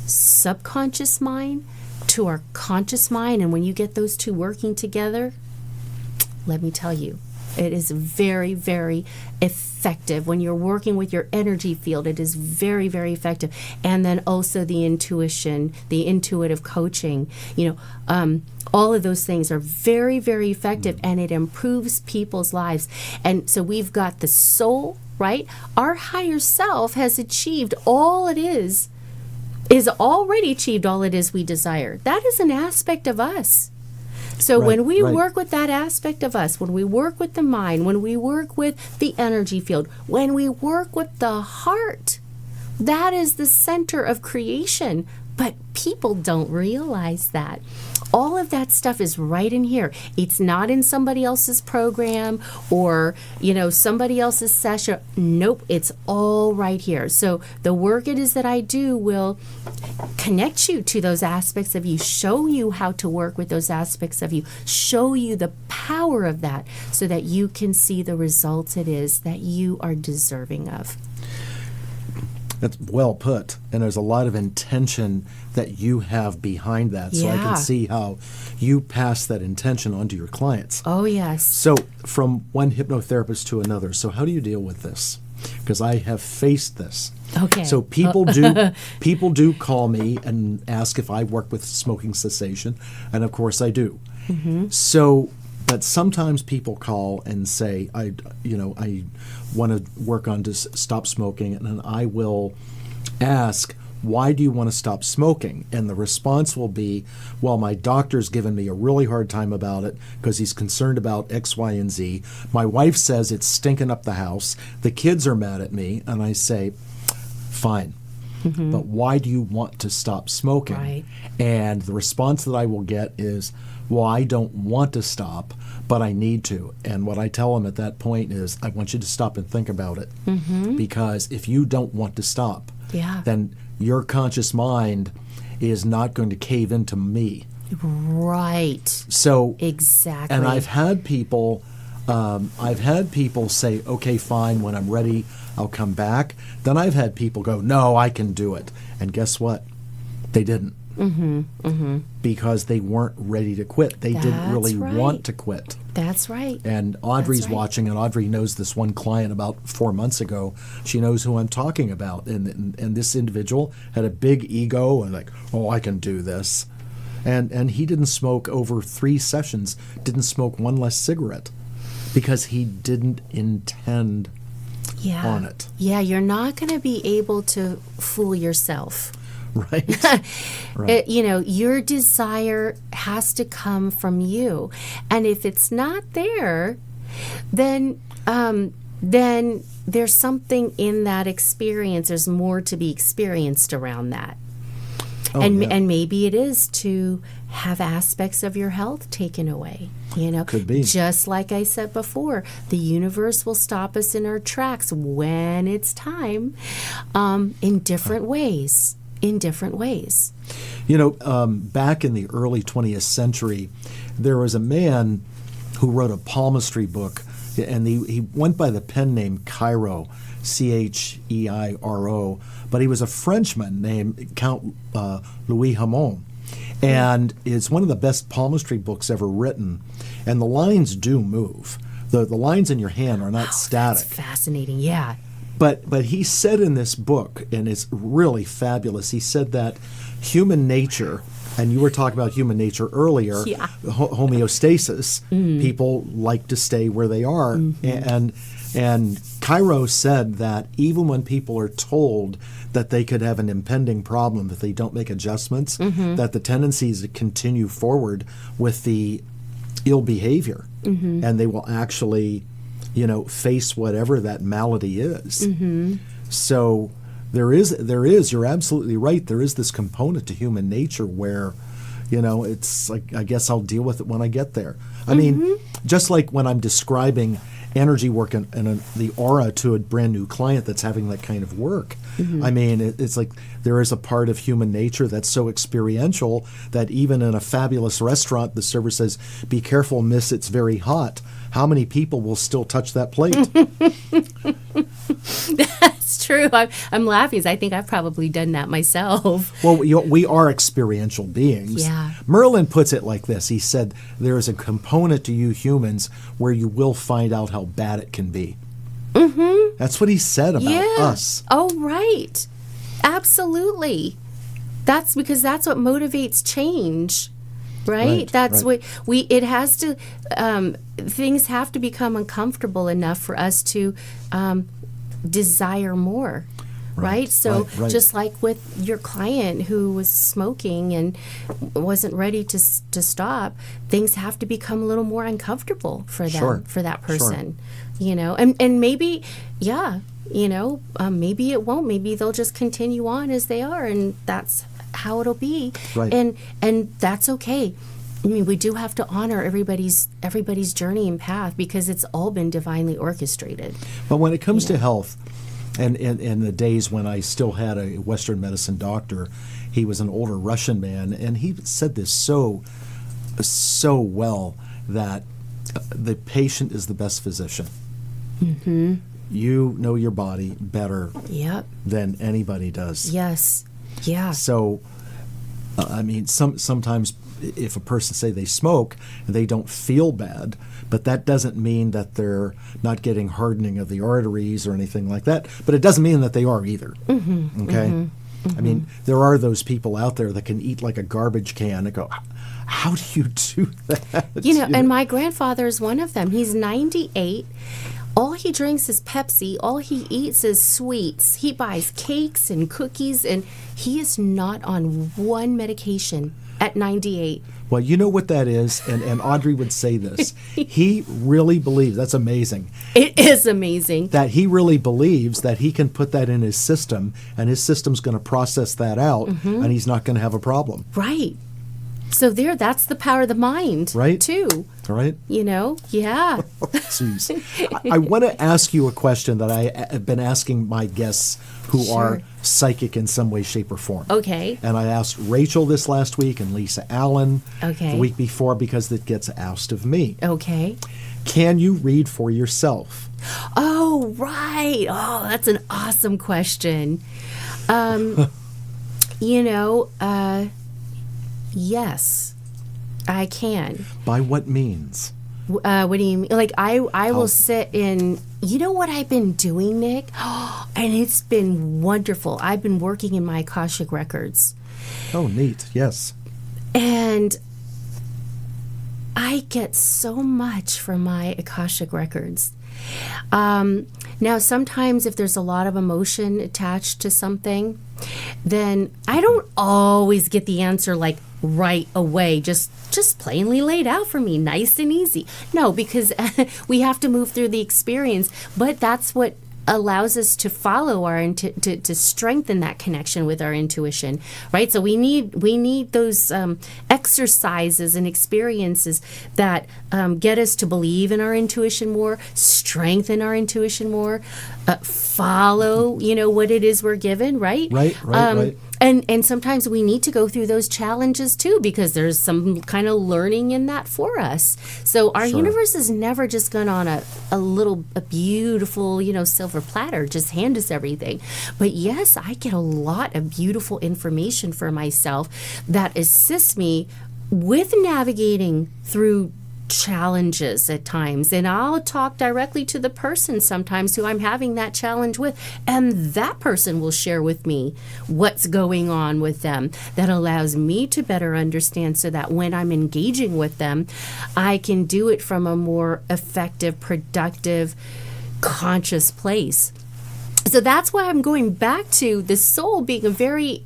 Speaker 3: subconscious mind to our conscious mind. And when you get those two working together, let me tell you, it is very, very effective. When you're working with your energy field, it is very, very effective. And then also the intuition, the intuitive coaching, all of those things are very, very effective, and it improves people's lives. And so we've got the soul, right? Our higher self has achieved all it is already achieved all it is we desire. That is an aspect of us. So when we work with that aspect of us, when we work with the mind, when we work with the energy field, when we work with the heart, that is the center of creation. But people don't realize that. All of that stuff is right in here. It's not in somebody else's program or, somebody else's session. Nope, it's all right here. So the work it is that I do will connect you to those aspects of you, show you how to work with those aspects of you, show you the power of that so that you can see the results it is that you are deserving of.
Speaker 2: That's well put, and there's a lot of intention that you have behind that. So I can see how you pass that intention on to your clients.
Speaker 3: Oh, yes.
Speaker 2: So from one hypnotherapist to another, so how do you deal with this? Because I have faced this.
Speaker 3: Okay.
Speaker 2: So people do call me and ask if I work with smoking cessation, and of course I do. Mm-hmm. So, but sometimes people call and say, I want to work on to stop smoking, and then I will ask, why do you want to stop smoking? And the response will be, well, my doctor's given me a really hard time about it because he's concerned about X, Y, and Z. My wife says it's stinking up the house. The kids are mad at me. And I say, fine. Mm-hmm. But why do you want to stop smoking?
Speaker 3: Right.
Speaker 2: And the response that I will get is, well, I don't want to stop, but I need to. And what I tell them at that point is, I want you to stop and think about it. Mm-hmm. Because if you don't want to stop, then your conscious mind is not going to cave into me.
Speaker 3: Right.
Speaker 2: So
Speaker 3: exactly.
Speaker 2: And I've had people say, okay, fine, when I'm ready, I'll come back. Then I've had people go, no, I can do it. And guess what? They didn't. Mm-hmm, mm-hmm. Because they weren't ready to quit. They didn't really want to quit.
Speaker 3: That's right.
Speaker 2: And Audrey's watching, and Audrey knows this one client about 4 months ago. She knows who I'm talking about. And this individual had a big ego and like, oh, I can do this. And he didn't smoke over 3 sessions, didn't smoke one less cigarette because he didn't intend on it.
Speaker 3: Yeah, you're not going to be able to fool yourself.
Speaker 2: Right.
Speaker 3: Right. Your desire has to come from you. And if it's not there, then there's something in that experience. There's more to be experienced around that.
Speaker 2: Oh,
Speaker 3: and
Speaker 2: yeah.
Speaker 3: and maybe it is to have aspects of your health taken away.
Speaker 2: Could be.
Speaker 3: Just like I said before, the universe will stop us in our tracks when it's time, in different ways.
Speaker 2: Back in the early 20th century, there was a man who wrote a palmistry book, and he went by the pen name Chiro, Cheiro, but he was a Frenchman named Count Louis Hamon. And it's one of the best palmistry books ever written. And the lines do move. The lines in your hand are not static.
Speaker 3: That's fascinating, yeah.
Speaker 2: But he said in this book, and it's really fabulous, he said that human nature, and you were talking about human nature earlier,
Speaker 3: Yeah.
Speaker 2: Homeostasis, people like to stay where they are. And Cairo said that even when people are told that they could have an impending problem if they don't make adjustments, that the tendency is to continue forward with the ill behavior, and they will actually, face whatever that malady is. So there is, you're absolutely right, there is this component to human nature where, it's like, I guess I'll deal with it when I get there. I mean, just like when I'm describing energy work and the aura to a brand new client that's having that kind of work. I mean, it's like there is a part of human nature that's so experiential that even in a fabulous restaurant, the server says, "Be careful, miss, it's very hot." How many people will still touch that plate?
Speaker 3: That's true. I'm laughing because I think I've probably done that myself.
Speaker 2: Well, we are experiential beings.
Speaker 3: Yeah.
Speaker 2: Merlin puts it like this. He said, there is a component to you humans where you will find out how bad it can be. That's what he said about us.
Speaker 3: Oh, right. Absolutely. That's because that's what motivates change. Right? That's
Speaker 2: right.
Speaker 3: what it has to, things have to become uncomfortable enough for us to desire more. Right? So
Speaker 2: right.
Speaker 3: just like with your client who was smoking and wasn't ready to stop, things have to become a little more uncomfortable for them, for that person. And maybe, maybe it won't. Maybe they'll just continue on as they are, and that's how it'll be.
Speaker 2: Right.
Speaker 3: And that's okay. I mean, we do have to honor everybody's journey and path because it's all been divinely orchestrated.
Speaker 2: But when it comes to health, and in the days when I still had a Western medicine doctor, he was an older Russian man, and he said this so well, that the patient is the best physician. You know your body better than anybody does.
Speaker 3: Yes. Yeah.
Speaker 2: So, I mean, sometimes if a person say they smoke, they don't feel bad, but that doesn't mean that they're not getting hardening of the arteries or anything like that. But it doesn't mean that they are either. Okay? I mean, there are those people out there that can eat like a garbage can and go, how do you do that?
Speaker 3: And my grandfather is one of them. He's 98. All he drinks is Pepsi. All he eats is sweets. He buys cakes and cookies, and he is not on one medication at 98.
Speaker 2: Well, you know what that is, and Audrey would say this. He really believes, that's amazing.
Speaker 3: It is amazing.
Speaker 2: That he really believes that he can put that in his system, and his system's going to process that out, and he's not going to have a problem.
Speaker 3: Right. So that's the power of the mind,
Speaker 2: right?
Speaker 3: Too.
Speaker 2: Right?
Speaker 3: Yeah.
Speaker 2: Jeez. I want to ask you a question that I have been asking my guests who are psychic in some way, shape, or form.
Speaker 3: Okay.
Speaker 2: And I asked Rachel this last week and Lisa Allen the week before because it gets asked of me.
Speaker 3: Okay.
Speaker 2: Can you read for yourself?
Speaker 3: Oh, right. Oh, that's an awesome question. Yes, I can.
Speaker 2: By what means?
Speaker 3: What do you mean? Like, I will sit in, you know what I've been doing, Nick? And it's been wonderful. I've been working in my Akashic records.
Speaker 2: Oh, neat. Yes.
Speaker 3: And I get so much from my Akashic records. Now, sometimes if there's a lot of emotion attached to something, then I don't always get the answer like right away, just plainly laid out for me, nice and easy. No, because we have to move through the experience, but that's what allows us to follow to strengthen that connection with our intuition, right? So we need those exercises and experiences that get us to believe in our intuition more, strengthen our intuition more, follow what it is we're given, right?
Speaker 2: Right.
Speaker 3: And sometimes we need to go through those challenges too, because there's some kind of learning in that for us. So our
Speaker 2: Sure.
Speaker 3: universe is never just going on a beautiful, silver platter, just hand us everything. But yes, I get a lot of beautiful information for myself that assists me with navigating through challenges at times, and I'll talk directly to the person sometimes who I'm having that challenge with, and that person will share with me what's going on with them that allows me to better understand, so that when I'm engaging with them, I can do it from a more effective, productive, conscious place. So that's why I'm going back to the soul being a very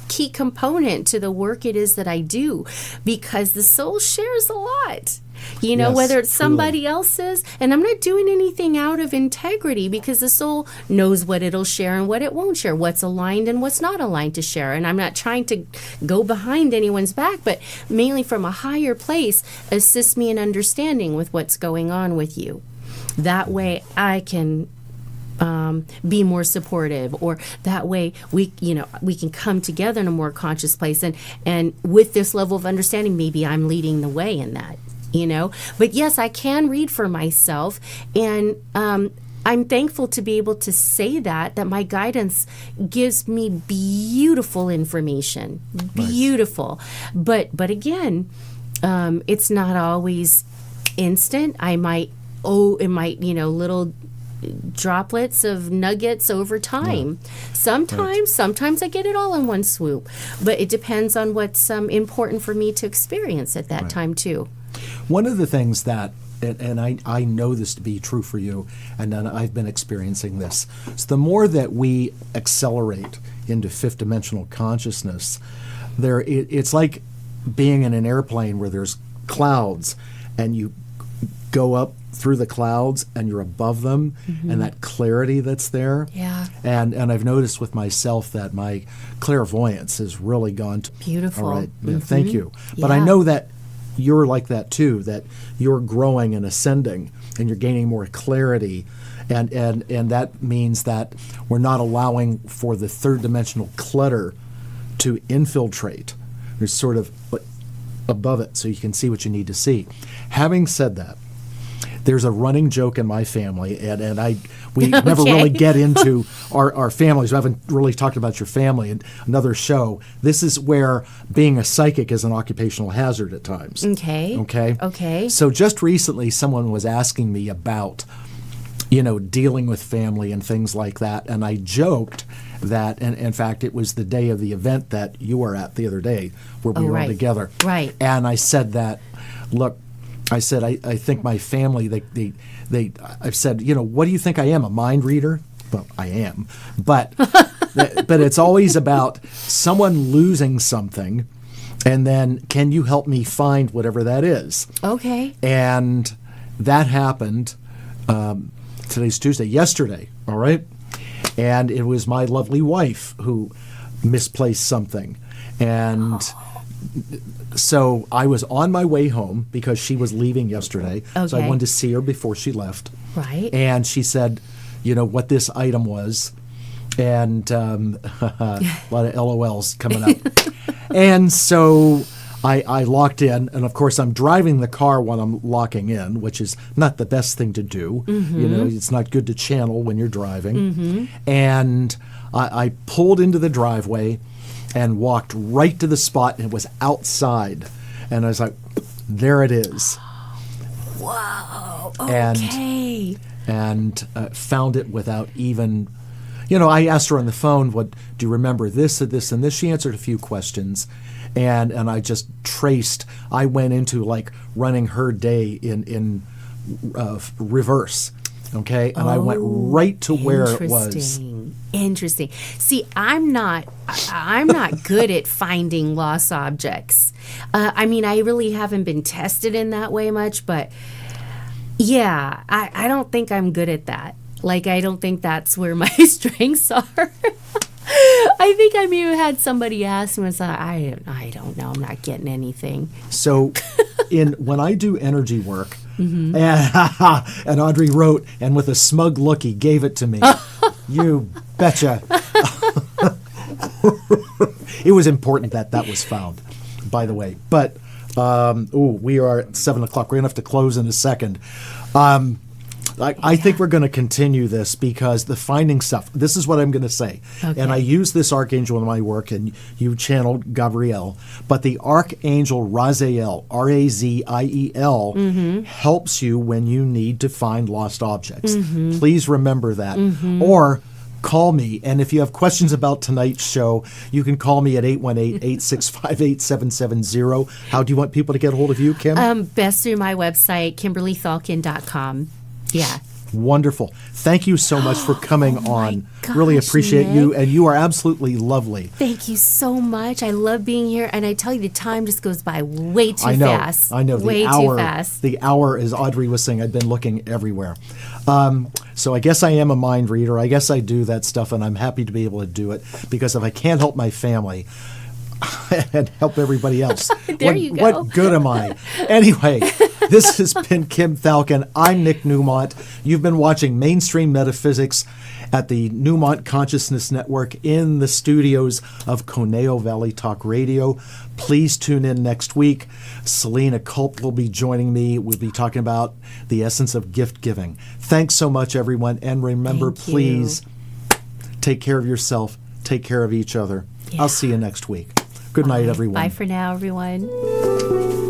Speaker 3: key component to the work it is that I do, because the soul shares a lot.
Speaker 2: Yes,
Speaker 3: Whether it's
Speaker 2: truly.
Speaker 3: somebody else's, and I'm not doing anything out of integrity, because the soul knows what it'll share and what it won't share, what's aligned and what's not aligned to share. And I'm not trying to go behind anyone's back, but mainly from a higher place, assist me in understanding with what's going on with you. That way I can be more supportive, or that way we can come together in a more conscious place, and with this level of understanding, maybe I'm leading the way in that. But yes, I can read for myself, and I'm thankful to be able to say that my guidance gives me beautiful information, beautiful. But again, it's not always instant. It might little droplets of nuggets over time. Sometimes I get it all in one swoop, but it depends on what's important for me to experience at that time too.
Speaker 2: One of the things that, and I know this to be true for you, and then I've been experiencing this, is the more that we accelerate into fifth dimensional consciousness, it's like being in an airplane where there's clouds, and you go up through the clouds and you're above them, and that clarity that's there.
Speaker 3: Yeah.
Speaker 2: And I've noticed with myself that my clairvoyance has really gone to
Speaker 3: Beautiful.
Speaker 2: All right. Yeah, thank you. But I know that you're like that too, that you're growing and ascending and you're gaining more clarity, and that means that we're not allowing for the third dimensional clutter to infiltrate. There's sort of above it so you can see what you need to see. Having said that, there's a running joke in my family, and we never really get into our families. We haven't really talked about your family in another show. This is where being a psychic is an occupational hazard at times. Okay. So just recently, someone was asking me about, dealing with family and things like that, and I joked that, and in fact, it was the day of the event that you were at the other day, where we were all together.
Speaker 3: Right.
Speaker 2: And I said that, look, I said, I think my family, I've said, what do you think I am, a mind reader? Well, I am. But it's always about someone losing something, and then can you help me find whatever that is?
Speaker 3: Okay.
Speaker 2: And that happened, today's Tuesday, yesterday, all right? And it was my lovely wife who misplaced something. And so I was on my way home because she was leaving yesterday.
Speaker 3: Okay.
Speaker 2: So I wanted to see her before she left.
Speaker 3: Right.
Speaker 2: And she said, what this item was. And a lot of LOLs coming up. And so I locked in. And, of course, I'm driving the car while I'm locking in, which is not the best thing to do. It's not good to channel when you're driving. And I pulled into the driveway and walked right to the spot, and it was outside. And I was like, there it is.
Speaker 3: Whoa. Okay.
Speaker 2: And found it without even, I asked her on the phone, do you remember this or this and this? She answered a few questions, and I just traced. I went into like running her day in reverse. Okay, and I went right to where it was.
Speaker 3: Interesting. See, I'm not good at finding lost objects. I mean, I really haven't been tested in that way much, but yeah, I don't think I'm good at that. Like, I don't think that's where my strengths are. I think I may have had somebody ask me, I don't know, I'm not getting anything.
Speaker 2: So when I do energy work, and Audrey wrote, and with a smug look, he gave it to me. You betcha. It was important that was found, by the way. But, we are at 7 o'clock. We're going to have to close in a second. I think we're going to continue this because the finding stuff, this is what I'm going to say.
Speaker 3: Okay.
Speaker 2: And I use this archangel in my work, and you channeled Gabriel. But the archangel Raziel, R-A-Z-I-E-L, helps you when you need to find lost objects. Please remember that. Or call me. And if you have questions about tonight's show, you can call me at 818-865-8770. How do you want people to get a hold of you, Kim?
Speaker 3: Best through my website, KimberlyThalken.com. Yeah.
Speaker 2: Wonderful. Thank you so much for coming on.
Speaker 3: gosh,
Speaker 2: really appreciate you,
Speaker 3: Nick.
Speaker 2: and you are absolutely lovely.
Speaker 3: Thank you so much. I love being here, and I tell you, the time just goes by way too
Speaker 2: I know.
Speaker 3: fast.
Speaker 2: I know.
Speaker 3: Way too fast.
Speaker 2: The hour, as Audrey was saying, I've been looking everywhere. So I guess I am a mind reader. I guess I do that stuff, and I'm happy to be able to do it because if I can't help my family and help everybody else,
Speaker 3: You go.
Speaker 2: What good am I? Anyway, this has been Kim Thalken. I'm Nick Newmont. You've been watching Mainstream Metaphysics at the Newmont Consciousness Network in the studios of Conejo Valley Talk Radio. Please tune in next week. Selena Culp will be joining me. We'll be talking about the essence of gift giving. Thanks so much, everyone. And remember,
Speaker 3: Thank you.
Speaker 2: please take care of yourself. Take care of each other.
Speaker 3: Yeah.
Speaker 2: I'll see you next week. Good night, everyone.
Speaker 3: Bye for now, everyone.